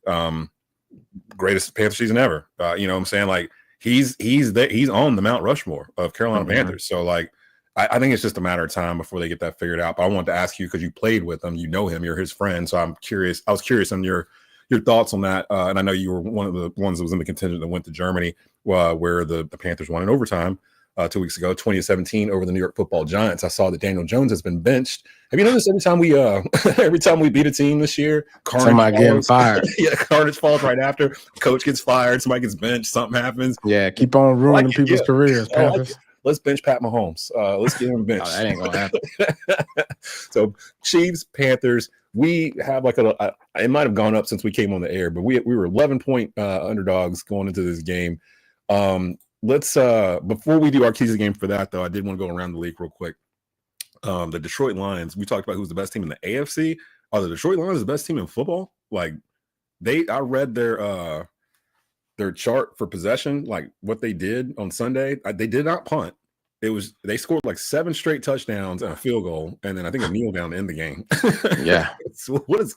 Greatest Panther season ever. You know what I'm saying? Like he's on the Mount Rushmore of Carolina Panthers. So like, I think it's just a matter of time before they get that figured out. But I wanted to ask you, because you played with him, you know him, you're his friend. So I'm curious. I was curious on your thoughts on that. And I know you were one of the ones that was in the contingent that went to Germany, where the Panthers won in overtime 2 weeks ago, 20-17 over the New York Football Giants. I saw that Daniel Jones has been benched. Have you noticed every time we beat a team this year, somebody getting fired? Yeah, carnage falls right after. Coach gets fired. Somebody gets benched. Something happens. Yeah, keep on ruining people's careers, Panthers. Let's bench Pat Mahomes. Let's get him benched. That ain't gonna happen. So Chiefs, Panthers, we have it might have gone up since we came on the air, but we were 11-point underdogs going into this game. Let's before we do our keys of the game for that, though, I did want to go around the league real quick. The Detroit Lions, we talked about who's the best team in the AFC. Are the Detroit Lions the best team in football? Like I read their chart for possession, like what they did on Sunday. They did not punt. They scored like 7 straight touchdowns and a field goal, and then I think a kneel down to end the game. Yeah. So this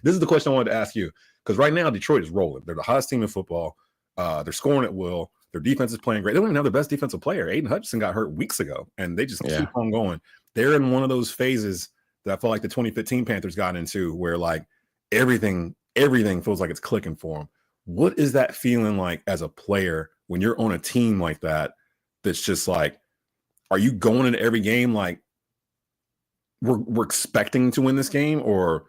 is the question I wanted to ask you, because right now Detroit is rolling. They're the hottest team in football. They're scoring at will. Their defense is playing great. They don't even have their best defensive player. Aiden Hutchinson got hurt weeks ago, and they just keep on going. They're in one of those phases that I felt like the 2015 Panthers got into, where like everything feels like it's clicking for them. What is that feeling like as a player when you're on a team like that? That's just like, are you going into every game like we're expecting to win this game, or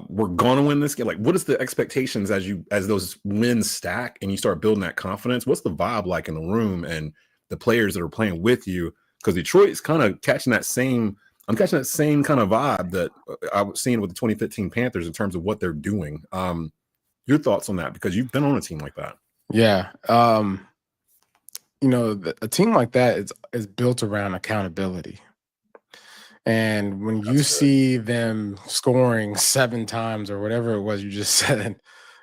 we're gonna win this game? Like, what is the expectations as those wins stack and you start building that confidence? What's the vibe like in the room and the players that are playing with you? Because Detroit's kind of catching that same. I'm catching that same kind of vibe that I was seeing with the 2015 Panthers in terms of what they're doing. Your thoughts on that, because you've been on a team like that. Yeah. A team like that is built around accountability. And when you see them scoring 7 times or whatever it was you just said,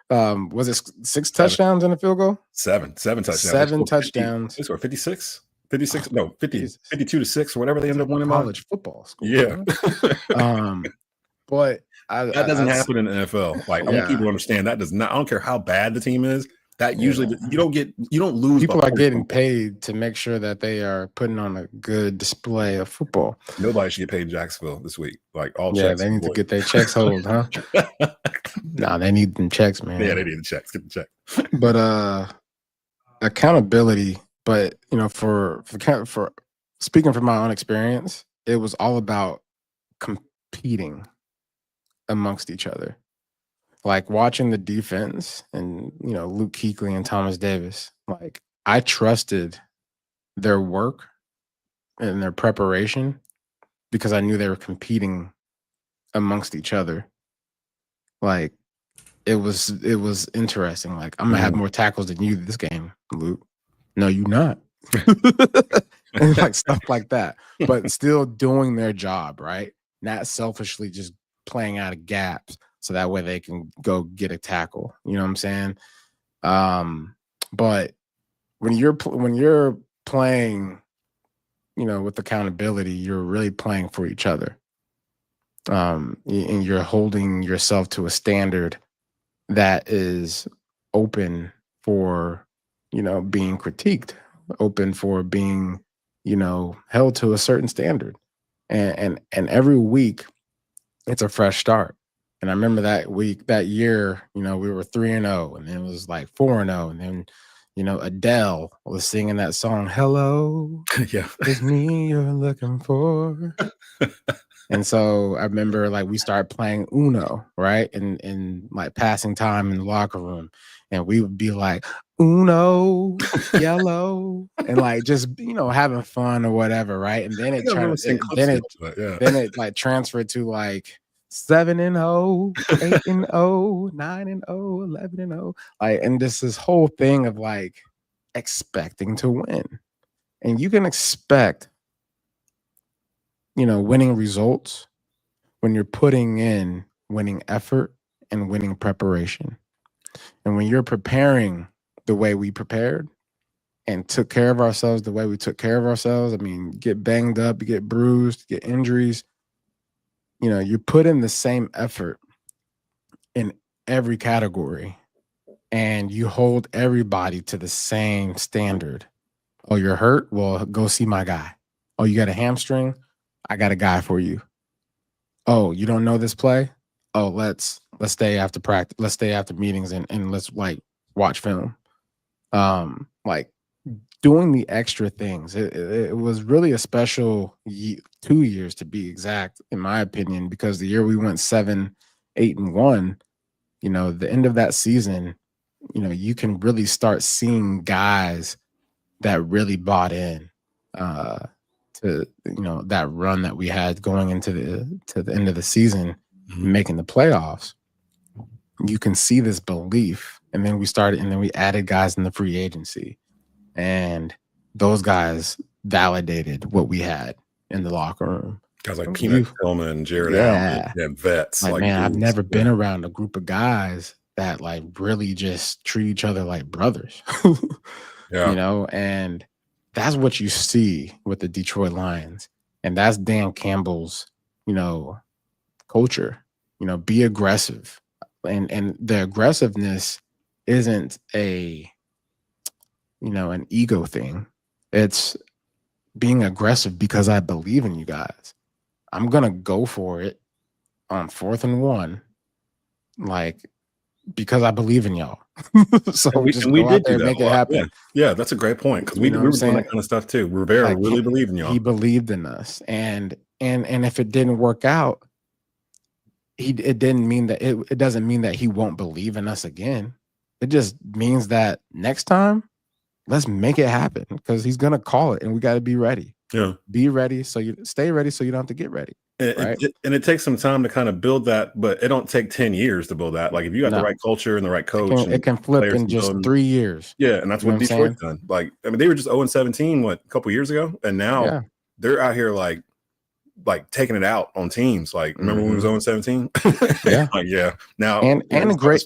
was it 6 touchdowns and a field goal? 7 touchdowns. 7 touchdowns. They scored 56, no, 52 to 6 or whatever they ended up winning. College football school. Yeah. But that doesn't happen in the NFL. Like, I want people to understand that does not. I don't care how bad the team is. That usually you don't lose. People are getting paid to make sure that they are putting on a good display of football. Nobody should get paid in Jacksonville this week. Like all. Yeah, they need to get their checks hold, huh? Nah, they need them checks, man. Yeah, they need the checks. Get the check. But accountability. But for speaking from my own experience, it was all about competing amongst each other. Like watching the defense and, Luke Kuechly and Thomas Davis, like I trusted their work and their preparation because I knew they were competing amongst each other. Like it was interesting. Like, I'm gonna have more tackles than you this game, Luke. No, you not. And like stuff like that. But still doing their job, right? Not selfishly just playing out of gaps so that way they can go get a tackle. You know what I'm saying? But when you're playing, with accountability, you're really playing for each other. And you're holding yourself to a standard that is open for, being critiqued, open for being, held to a certain standard. And every week it's a fresh start. And I remember that year, we were 3-0, and then it was like 4-0, and then, Adele was singing that song, "Hello, Yeah, it's me you're looking for." And so I remember like we started playing Uno, right? And like passing time in the locker room. And we would be like, Uno, yellow, and like just, having fun or whatever, right? And then then it like transferred to like 7-0, 8-0, 9-0, 11-0. Like, and this whole thing of like expecting to win. And you can expect winning results when you're putting in winning effort and winning preparation. And when you're preparing the way we prepared and took care of ourselves the way we took care of ourselves, I mean, get banged up, you get bruised, get injuries, you put in the same effort in every category and you hold everybody to the same standard. Oh, you're hurt? Well, go see my guy. Oh, you got a hamstring? I got a guy for you. Oh, you don't know this play? Oh, let's stay after practice. Let's stay after meetings and let's like watch film. Like doing the extra things. It was really a special 2 years to be exact, in my opinion, because the year we went 7-8-1, the end of that season, you can really start seeing guys that really bought in to that run that we had going into the end of the season, making the playoffs. You can see this belief, and then we added guys in the free agency, and those guys validated what we had in the locker room. Guys like Peanut Tillman, Jared Allen, and vets. Like man, I've never been around a group of guys that like really just treat each other like brothers. Yeah. And that's what you see with the Detroit Lions. And that's Dan Campbell's, culture. Be aggressive. And the aggressiveness isn't an ego thing. It's being aggressive because I believe in you guys. I'm going to go for it on 4th and 1, like, because I believe in y'all. So we did do that, make it happen. Yeah, that's a great point, because we were doing that kind of stuff too. Rivera really believed in y'all. He believed in us, and if it didn't work out, it doesn't mean that he won't believe in us again. It just means that next time, let's make it happen, because he's gonna call it, and we got to be ready. Yeah, be ready. So you stay ready, so you don't have to get ready. Right? It takes some time to kind of build that, but it don't take 10 years to build that. Like if you got the right culture and the right coach, it can flip in just 3 years. Yeah, and that's what Detroit's done. Like, I mean, they were just 0-17 a couple years ago, and now they're out here like taking it out on teams. Like, remember when we was 0-17? Yeah, like now and great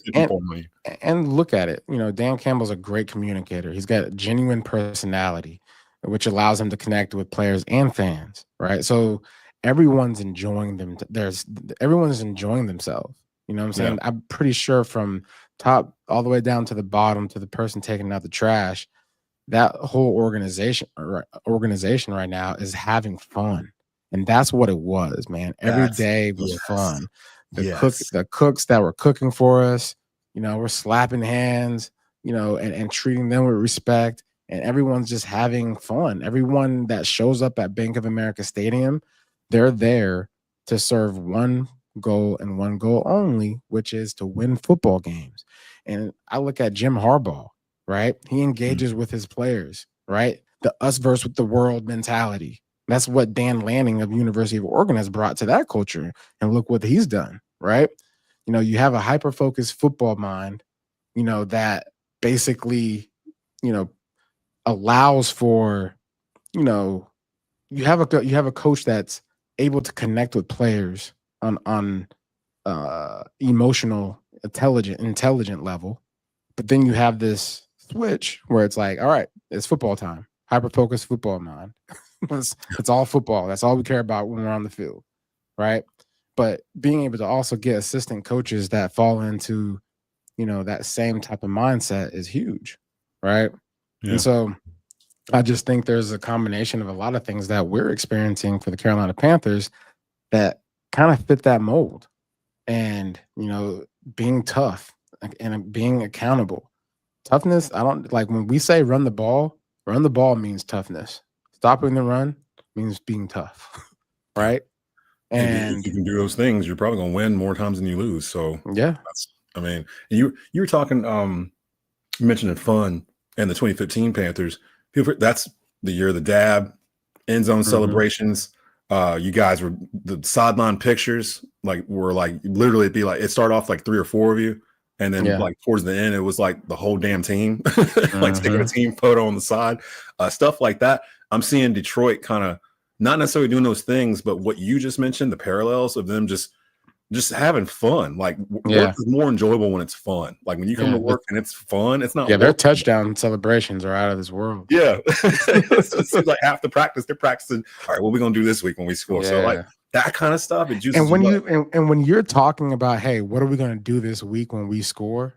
and look at it. Dan Campbell's a great communicator. He's got a genuine personality, which allows him to connect with players and fans. Right, so everyone's enjoying them. Everyone's enjoying themselves. You know what I'm saying? Yeah. I'm pretty sure from top all the way down to the bottom to the person taking out the trash, that whole organization right now is having fun. And that's what it was, man. Every day was fun. The cooks that were cooking for us, we're slapping hands, and treating them with respect. And everyone's just having fun. Everyone that shows up at Bank of America Stadium, they're there to serve one goal and one goal only, which is to win football games. And I look at Jim Harbaugh, right? He engages with his players, right? The us versus the world mentality. That's what Dan Lanning of University of Oregon has brought to that culture. And look what he's done, right? You have a hyper-focused football mind, that basically, allows for, you have a coach that's able to connect with players on emotional, intelligent level. But then you have this switch where it's like, all right, it's football time. Hyper-focused football mind. It's all football. That's all we care about when we're on the field, right? But being able to also get assistant coaches that fall into, that same type of mindset is huge, right? Yeah. And so I just think there's a combination of a lot of things that we're experiencing for the Carolina Panthers that kind of fit that mold. And, being tough and being accountable. Toughness, I don't like when we say run the ball means toughness. Stopping the run means being tough, right? And if you can do those things, you're probably going to win more times than you lose. So yeah, you were talking, you mentioned fun and the 2015 Panthers. That's the year of the dab, end zone celebrations. You guys were the sideline pictures, were literally it'd be like it started off like 3 or 4 of you, and then towards the end it was like the whole damn team, taking a team photo on the side, stuff like that. I'm seeing Detroit kind of not necessarily doing those things, but what you just mentioned, the parallels of them just having fun. Like work is more enjoyable when it's fun. Like when you come to work and it's fun, it's not. Yeah, their touchdown celebrations are out of this world. Yeah, it's like after practice, they're practicing. All right, what are we gonna do this week when we score? Yeah. So like that kind of stuff. It juices. And when you're talking about, hey, what are we gonna do this week when we score?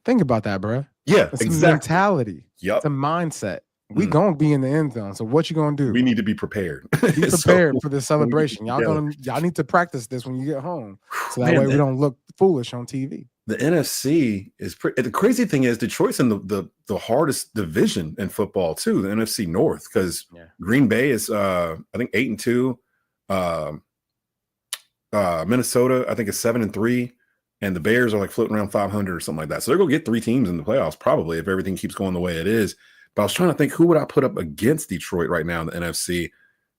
Think about that, bro. Yeah, it's exactly. A mentality. Yep. It's a mindset. We gonna be in the end zone. So what you gonna do? We need to be prepared. Be prepared for the celebration. Y'all need to practice this when you get home, so that way we don't look foolish on TV. The NFC is the crazy thing is Detroit's in the hardest division in football too, the NFC North, because Green Bay is I think 8-2, Minnesota I think is 7-3, and the Bears are like floating around 500 or something like that. So they're gonna get 3 teams in the playoffs probably if everything keeps going the way it is. But I was trying to think, who would I put up against Detroit right now in the NFC?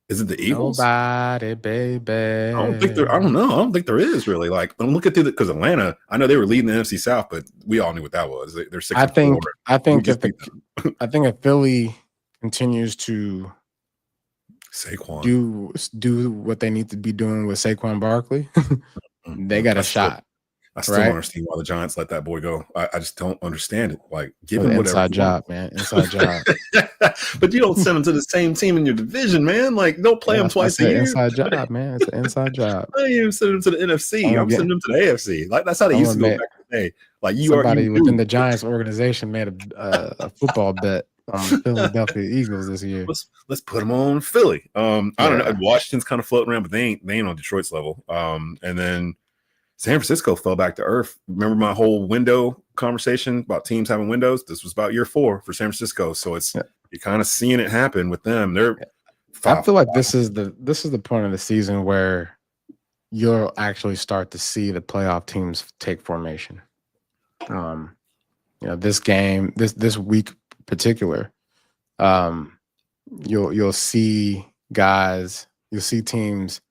Is it the Eagles? Nobody, baby. I don't know. I don't think there is really. Like, I'm looking through because Atlanta, I know they were leading the NFC South, but we all knew what that was. They're 6-4. I think if Philly continues to Saquon do what they need to be doing with Saquon Barkley, they got a shot. I still don't understand why the Giants let that boy go. I just don't understand it. Like, give him whatever. Inside job, man. Inside job. But you don't send him to the same team in your division, man. Like, don't play him twice a year. Inside job, man. It's an inside job. I didn't even send him to the NFC. I'm sending him to the AFC. Like, that's how they used to go back in the day. Like, somebody within the Giants organization made a football bet on the Philadelphia Eagles this year. Let's put them on Philly. I don't know. Washington's kind of floating around, but they ain't on Detroit's level. And then San Francisco fell back to earth. Remember my whole window conversation about teams having windows? This was about year 4 for San Francisco. So you're kind of seeing it happen with them. I feel like this is the point of the season where you'll actually start to see the playoff teams take formation. This game, this week in particular, you'll see teams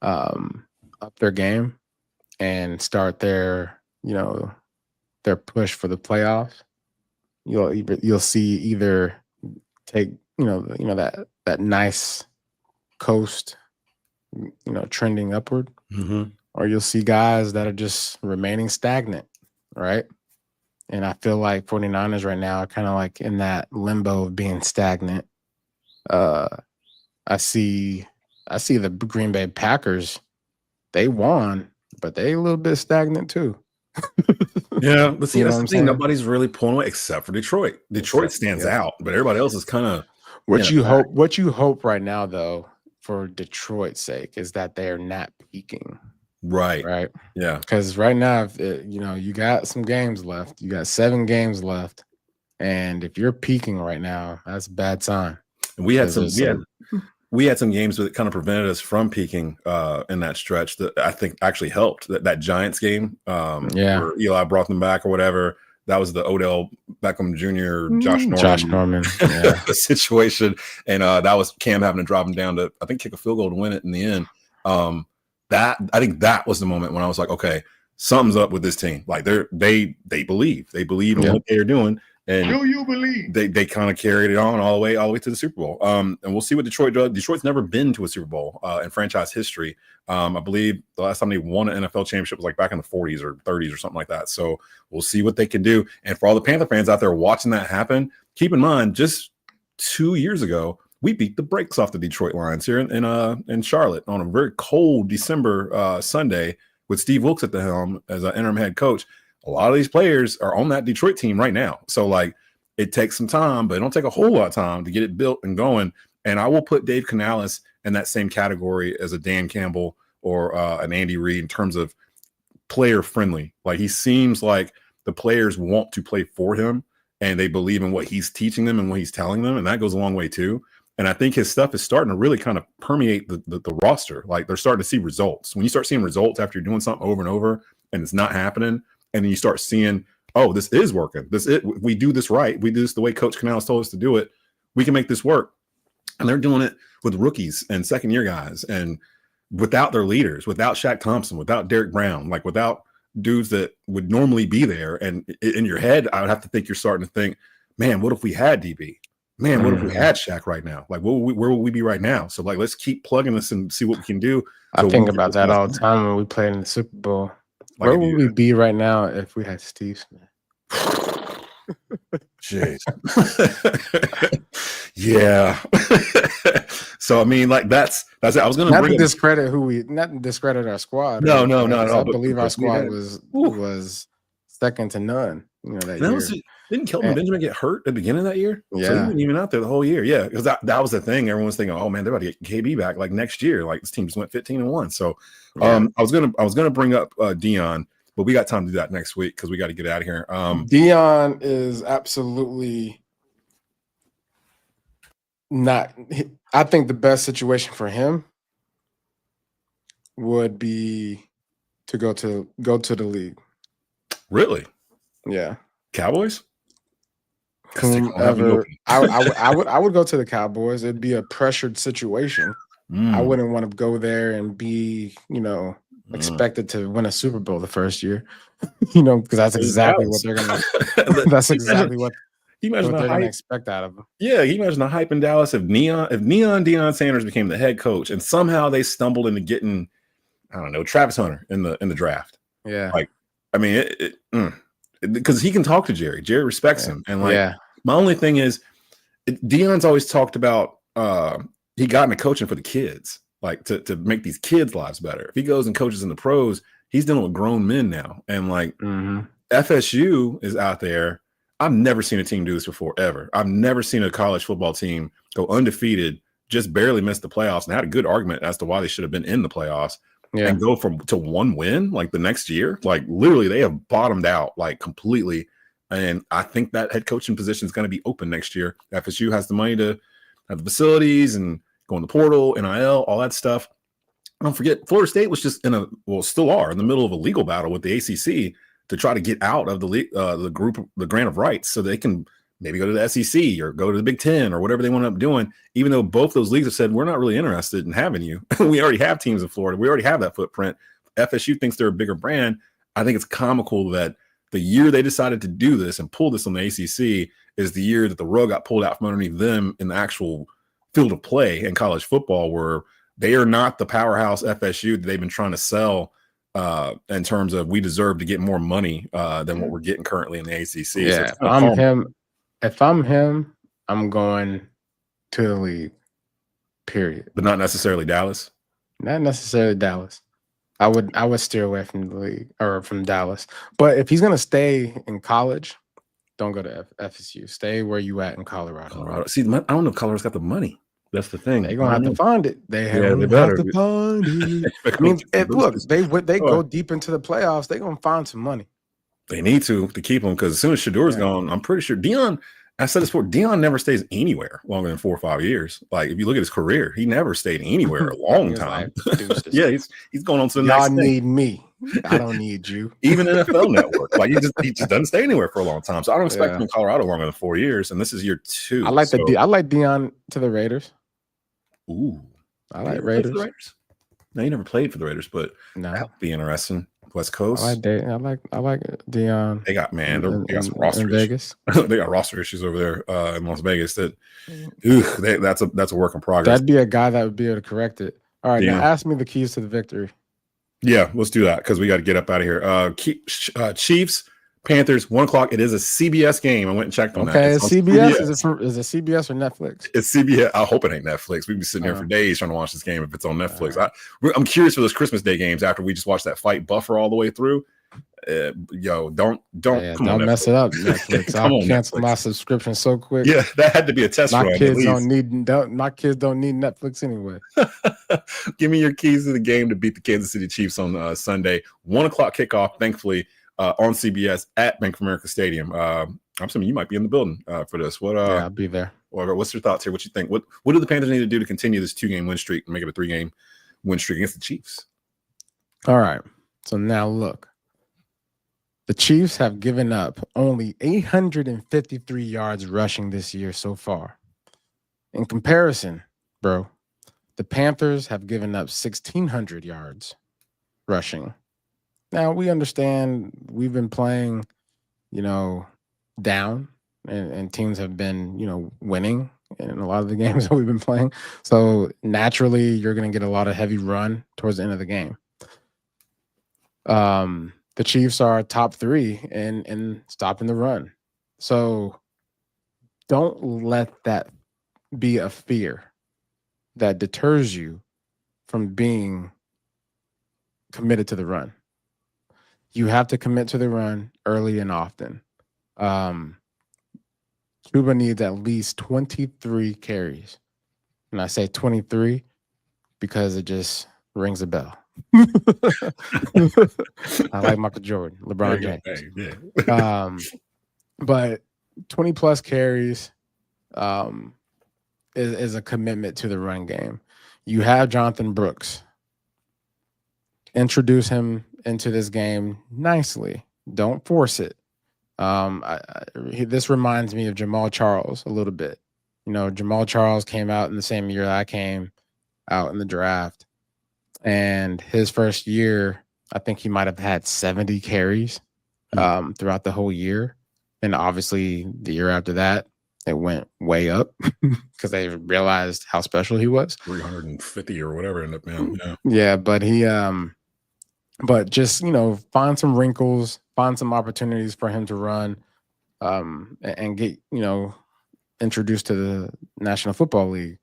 up their game and start their push for the playoffs. You'll see either take that nice coast, trending upward, or you'll see guys that are just remaining stagnant, right? And I feel like 49ers right now are kind of like in that limbo of being stagnant. I see the Green Bay Packers, they won, but they a little bit stagnant too. Yeah, but see, that's the thing. Nobody's really pulling away except for Detroit. Detroit stands out, but everybody else is kind of what you hope right now, though, for Detroit's sake, is that they're not peaking. Right. Yeah. Because right now, if you got some games left. You got 7 games left, and if you're peaking right now, that's a bad sign. And we had some games that kind of prevented us from peaking in that stretch that I think actually helped. That Giants game, where Eli brought them back or whatever. That was the Odell Beckham Jr. Josh Norman yeah. situation, and that was Cam having to drop him down to, I think, kick a field goal to win it in the end. That I think that was the moment when I was like, okay, something's up with this team. Like they Bleav in what they're doing, and Do you Bleav? They kind of carried it on all the way to the Super Bowl. And we'll see what Detroit does. Detroit's never been to a Super Bowl in franchise history. I Bleav the last time they won an NFL championship was like back in the 40s or 30s or something like that. So we'll see what they can do. And for all the Panther fans out there watching that happen, keep in mind, just 2 years ago, we beat the brakes off the Detroit Lions here in Charlotte on a very cold December Sunday with Steve Wilkes at the helm as an interim head coach. A lot of these players are on that Detroit team right now. So, like, it takes some time, but it don't take a whole lot of time to get it built and going. And I will put Dave Canales in that same category as a Dan Campbell or an Andy Reid in terms of player friendly. Like, he seems like the players want to play for him and they Bleav in what he's teaching them and what he's telling them. And that goes a long way too. And I think his stuff is starting to really kind of permeate the roster. Like, they're starting to see results. When you start seeing results after you're doing something over and over and it's not happening, and then you start seeing, oh, this is working. We do this right. We do this the way Coach Canales told us to do it. We can make this work. And they're doing it with rookies and second-year guys and without their leaders, without Shaq Thompson, without Derek Brown, like without dudes that would normally be there. And in your head, I would have to think you're starting to think, man, what if we had DB? Man, what if we had Shaq right now? Like, where would we be right now? So, like, let's keep plugging this and see what we can do. I think about that all the time when we played in the Super Bowl. Like, where would we be right now if we had Steve Smith? Jeez. Yeah. So, I mean, like, that's it. I was going to not to discredit our squad. No. I Bleav our squad was second to none. You know, that year. Didn't Kelvin Benjamin get hurt at the beginning of that year? Yeah. So he wasn't even out there the whole year. Yeah, because that was the thing. Everyone's thinking, oh man, they're about to get KB back like next year. Like, this team just went 15-1. So I was gonna bring up Deion, but we got time to do that next week because we got to get out of here. Deion is absolutely not. I think the best situation for him would be to go to the league. Really? Yeah. Cowboys? Whomever, I would go to the Cowboys. It'd be a pressured situation. I wouldn't want to go there and be, expected to win a Super Bowl the first year, because that's exactly what they're gonna. That's exactly what they're gonna expect out of them. Yeah, you imagine the hype in Dallas if Deion Sanders became the head coach and somehow they stumbled into getting, I don't know, Travis Hunter in the draft. Yeah, like, I mean, because he can talk to Jerry. Jerry respects him, and my only thing is, Deion's always talked about he got into coaching for the kids, like to make these kids' lives better. If he goes and coaches in the pros, he's dealing with grown men now, and like FSU is out there. I've never seen a team do this before, ever. I've never seen a college football team go undefeated, just barely missed the playoffs, and had a good argument as to why they should have been in the playoffs. Yeah. And go to one win like the next year. Like, literally, they have bottomed out like completely. And I think that head coaching position is going to be open next year. FSU has the money to have the facilities and go in the portal, NIL, all that stuff. Don't forget, Florida State was just still are in the middle of a legal battle with the ACC to try to get out of the grant of rights so they can maybe go to the SEC or go to the Big Ten or whatever they want to end up doing, even though both those leagues have said, we're not really interested in having you. We already have teams in Florida. We already have that footprint. FSU thinks they're a bigger brand. I think it's comical that the year they decided to do this and pull this on the ACC is the year that the rug got pulled out from underneath them in the actual field of play in college football, where they are not the powerhouse FSU that they've been trying to sell in terms of we deserve to get more money than what we're getting currently in the ACC. Yeah, so if I'm him, I'm going to the league, period. But not necessarily Dallas? Not necessarily Dallas. I would steer away from the league or from Dallas. But if he's going to stay in college, don't go to FSU. Stay where you at in Colorado. See, I don't know if Colorado's got the money. That's the thing. They're going to have to find it. They have to find it. I mean, they go deep into the playoffs, they're going to find some money. They need to keep him, because as soon as Shador's gone, I'm pretty sure Deion I said this before. Deion never stays anywhere longer than 4 or 5 years. Like if you look at his career, he never stayed anywhere a long time. Like, yeah, he's going on to the y'all next thing. need me. I don't need you. Even NFL Network, like he just doesn't stay anywhere for a long time. So I don't expect him in Colorado longer than 4 years. And this is year 2. I like Deion to the Raiders. Ooh, I like Raiders. No, he never played for the Raiders, but that would be interesting. West Coast. I like Deion. They got they got some roster in Vegas. They got roster issues over there in Las Vegas. That's a work in progress. That'd be a guy that would be able to correct it. All right, now ask me the keys to the victory. Yeah, let's do that because we got to get up out of here. Chiefs, Panthers, 1:00. It is a CBS game. I went and checked on that. Okay, it's CBS. Is it CBS or Netflix? It's CBS. I hope it ain't Netflix. We'd be sitting here for days trying to watch this game if it's on Netflix. I'm curious for those Christmas Day games after we just watched that fight buffer all the way through. Don't mess it up, Netflix. I'll cancel my subscription so quick. Yeah, that had to be a test run. My kids don't need Netflix anyway. Give me your keys to the game to beat the Kansas City Chiefs on Sunday. 1:00 kickoff, thankfully, on CBS at Bank of America Stadium. I'm assuming you might be in the building for this. I'll be there. What's your thoughts here? What you think? What do the Panthers need to do to continue this 2-game win streak and make it a 3-game win streak against the Chiefs? All right. So now look. The Chiefs have given up only 853 yards rushing this year so far. In comparison, bro, the Panthers have given up 1,600 yards rushing. Now, we understand we've been playing, down, and teams have been, winning in a lot of the games that we've been playing. So naturally, you're going to get a lot of heavy run towards the end of the game. The Chiefs are top 3 in stopping the run. So don't let that be a fear that deters you from being committed to the run. You have to commit to the run early and often. Cuba needs at least 23 carries. And I say 23 because it just rings a bell. I like Michael Jordan, LeBron James. But 20 plus carries is a commitment to the run game. You have Jonathan Brooks. Introduce him into this game nicely. Don't force it. This reminds me of Jamal Charles a little bit. Jamal Charles came out in the same year that I came out in the draft. And his first year, I think he might have had 70 carries throughout the whole year. And obviously the year after that, it went way up because they realized how special he was. 350 or whatever ended up being. Yeah, but but just, find some wrinkles, find some opportunities for him to run and get, introduced to the National Football League.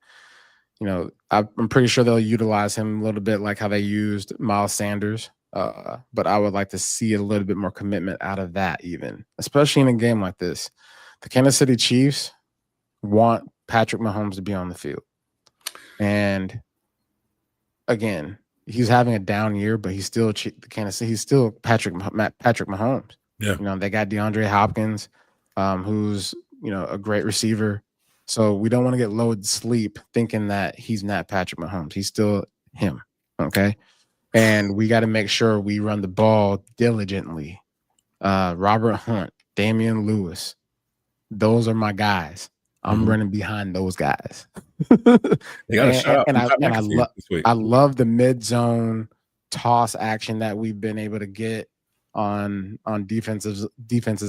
I'm pretty sure they'll utilize him a little bit like how they used Miles Sanders. But I would like to see a little bit more commitment out of that even, especially in a game like this. The Kansas City Chiefs want Patrick Mahomes to be on the field. And again, he's having a down year, but he's still he's still Patrick Mahomes. Yeah. They got DeAndre Hopkins, who's, a great receiver. So we don't want to get lulled to sleep thinking that he's not Patrick Mahomes. He's still him, okay? And we got to make sure we run the ball diligently. Robert Hunt, Damian Lewis, those are my guys. I'm running behind those guys. They got a shout out. I love the mid-zone toss action that we've been able to get on defenses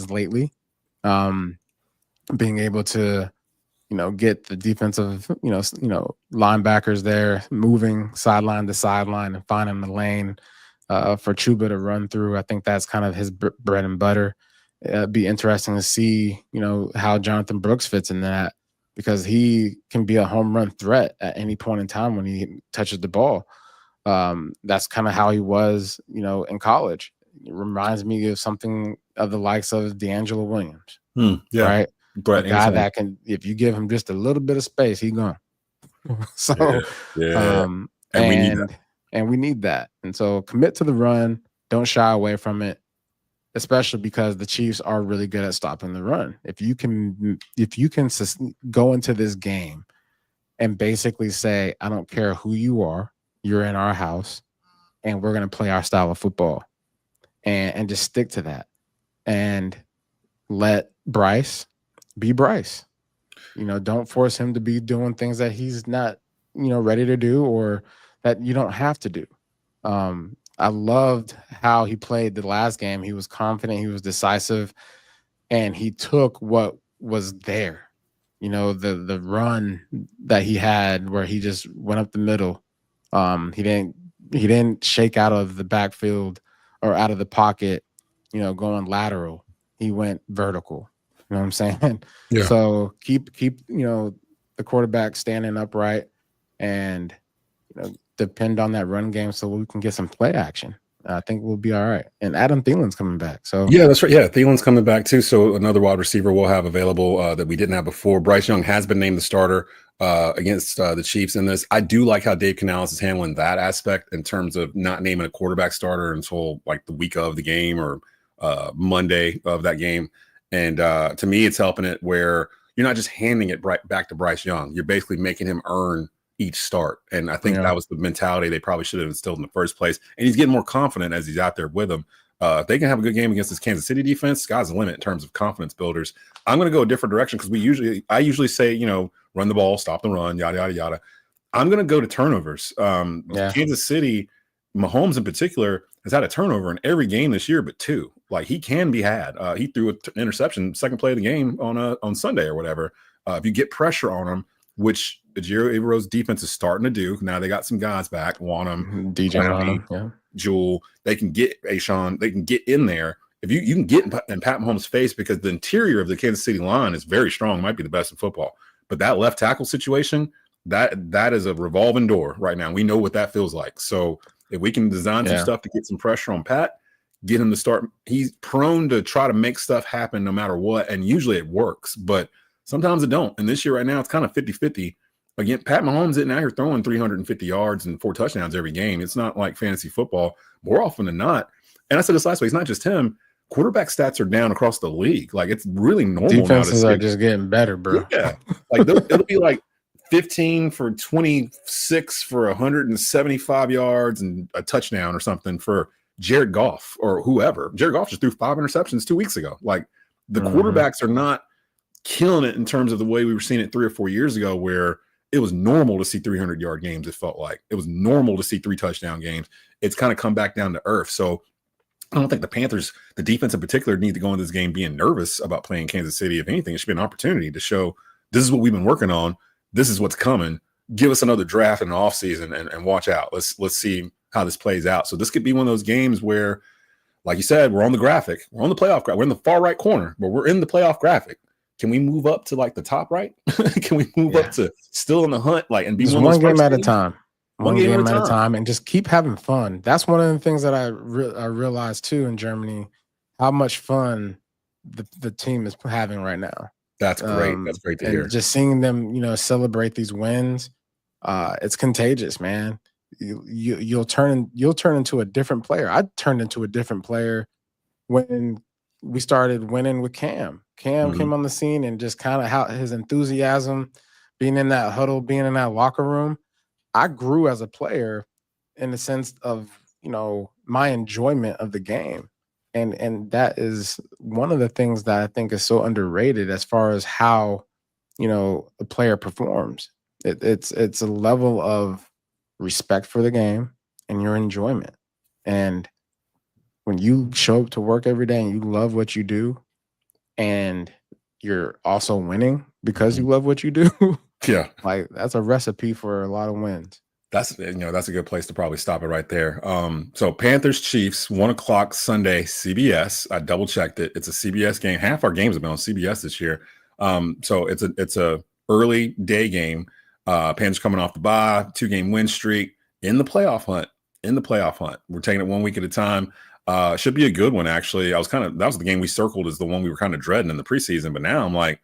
lately. Being able to get the defensive, linebackers there moving sideline to sideline and finding the lane for Chuba to run through. I think that's kind of his bread and butter. It'd be interesting to see, how Jonathan Brooks fits in that because he can be a home run threat at any point in time when he touches the ball. That's kind of how he was, in college. It reminds me of something of the likes of D'Angelo Williams. Right? But a guy that can, if you give him just a little bit of space, he's gone. So, and we need that. And so commit to the run. Don't shy away from it. especially because the Chiefs are really good at stopping the run. If you can go into this game and basically say, I don't care who you are, you're in our house, and we're going to play our style of football, and just stick to that, and let Bryce be Bryce. Don't force him to be doing things that he's not, ready to do, or that you don't have to do. I loved how he played the last game. He was confident, he was decisive, and he took what was there. The run that he had where he just went up the middle. He didn't shake out of the backfield or out of the pocket, going lateral. He went vertical. You know what I'm saying? Yeah. So keep the quarterback standing upright, and depend on that run game so we can get some play action. I think we'll be all right. And Adam Thielen's coming back. So yeah, that's right. Yeah, Thielen's coming back too. So another wide receiver we'll have available that we didn't have before. Bryce Young has been named the starter against the Chiefs in this. I do like how Dave Canales is handling that aspect in terms of not naming a quarterback starter until like the week of the game or Monday of that game. And to me, it's helping it where you're not just handing it back to Bryce Young. You're basically making him earn each start. And I think that was the mentality they probably should have instilled in the first place. And he's getting more confident as he's out there with them. If they can have a good game against this Kansas City defense, sky's the limit in terms of confidence builders. I'm going to go a different direction because I usually say, run the ball, stop the run, yada, yada, yada. I'm going to go to turnovers. Kansas City, Mahomes in particular, has had a turnover in every game this year, but 2. Like, he can be had. He threw an interception, second play of the game on Sunday or whatever. If you get pressure on him, which Ejiro Evero's defense is starting to do. Now they got some guys back. Wanham, DJ, Jewel. They can get Ashawn. They can get in there. If you can get in Pat Mahomes' face, because the interior of the Kansas City line is very strong, might be the best in football. But that left tackle situation, that is a revolving door right now. We know what that feels like. So if we can design some stuff to get some pressure on Pat, get him to start. He's prone to try to make stuff happen no matter what, and usually it works. But sometimes it don't. And this year right now, it's kind of 50-50. Again, Pat Mahomes isn't out here throwing 350 yards and 4 touchdowns every game. It's not like fantasy football. More often than not, and I said this last week, it's not just him. Quarterback stats are down across the league. Like, it's really normal. Defenses are just getting better, bro. Yeah. Like, it'll be like 15 for 26 for 175 yards and a touchdown or something for Jared Goff or whoever. Jared Goff just threw 5 interceptions 2 weeks ago. Like, the quarterbacks are not killing it in terms of the way we were seeing it 3 or 4 years ago, where it was normal to see 300-yard games. It felt like it was normal to see 3 touchdown games. It's kind of come back down to earth. So I don't think the Panthers, the defense in particular, need to go into this game being nervous about playing Kansas City. If anything, it should be an opportunity to show this is what we've been working on. This is what's coming. Give us another draft in the offseason and watch out. Let's see how this plays out. So this could be one of those games where, like you said, we're on the graphic. We're on the playoff graphic. We're in the far right corner, but we're in the playoff graphic. Can we move up to like the top right? Can we move up to still in the hunt, like, and be one game at a time? One game at a time, and just keep having fun. That's one of the things that I realized too in Germany, how much fun the team is having right now. That's great. That's great to hear. Just seeing them, celebrate these wins, it's contagious, man. You'll turn into a different player. I turned into a different player when we started winning with Cam. Cam came on the scene, and just kind of how his enthusiasm, being in that huddle, being in that locker room. I grew as a player in the sense of, my enjoyment of the game. And that is one of the things that I think is so underrated as far as how, a player performs. It's a level of respect for the game and your enjoyment. And when you show up to work every day and you love what you do, and you're also winning because you love what you do, yeah, like, that's a recipe for a lot of wins. That's a good place to probably stop it right there. So Panthers Chiefs, 1:00 Sunday, CBS. I double checked it. It's a CBS game. Half our games have been on CBS this year. So it's a early day game. Panthers coming off the bye, 2-game win streak, in the playoff hunt. We're taking it 1 week at a time. Should be a good one, actually. that was the game we circled as the one we were kind of dreading in the preseason, but now I'm like,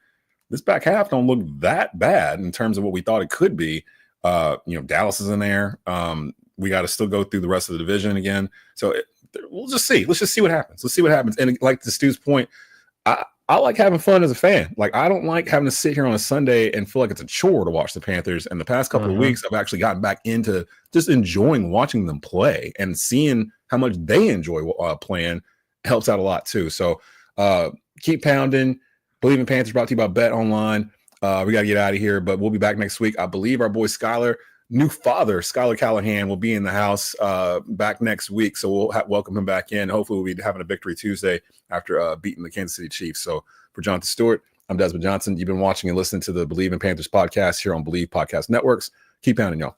this back half don't look that bad in terms of what we thought it could be. Dallas is in there. We got to still go through the rest of the division again. So we'll just see. Let's just see what happens. Let's see what happens. And like to Stu's point, I like having fun as a fan. Like, I don't like having to sit here on a Sunday and feel like it's a chore to watch the Panthers. And the past couple of weeks, I've actually gotten back into just enjoying watching them play, and seeing how much they enjoy playing helps out a lot too. So keep pounding. Bleav in Panthers brought to you by Bet Online. We got to get out of here, but we'll be back next week. I Bleav our boy Skylar, new father, Skylar Callahan, will be in the house back next week. So we'll welcome him back in. Hopefully we'll be having a victory Tuesday after beating the Kansas City Chiefs. So for Jonathan Stewart, I'm Desmond Johnson. You've been watching and listening to the Bleav in Panthers podcast here on Bleav Podcast Networks. Keep pounding, y'all.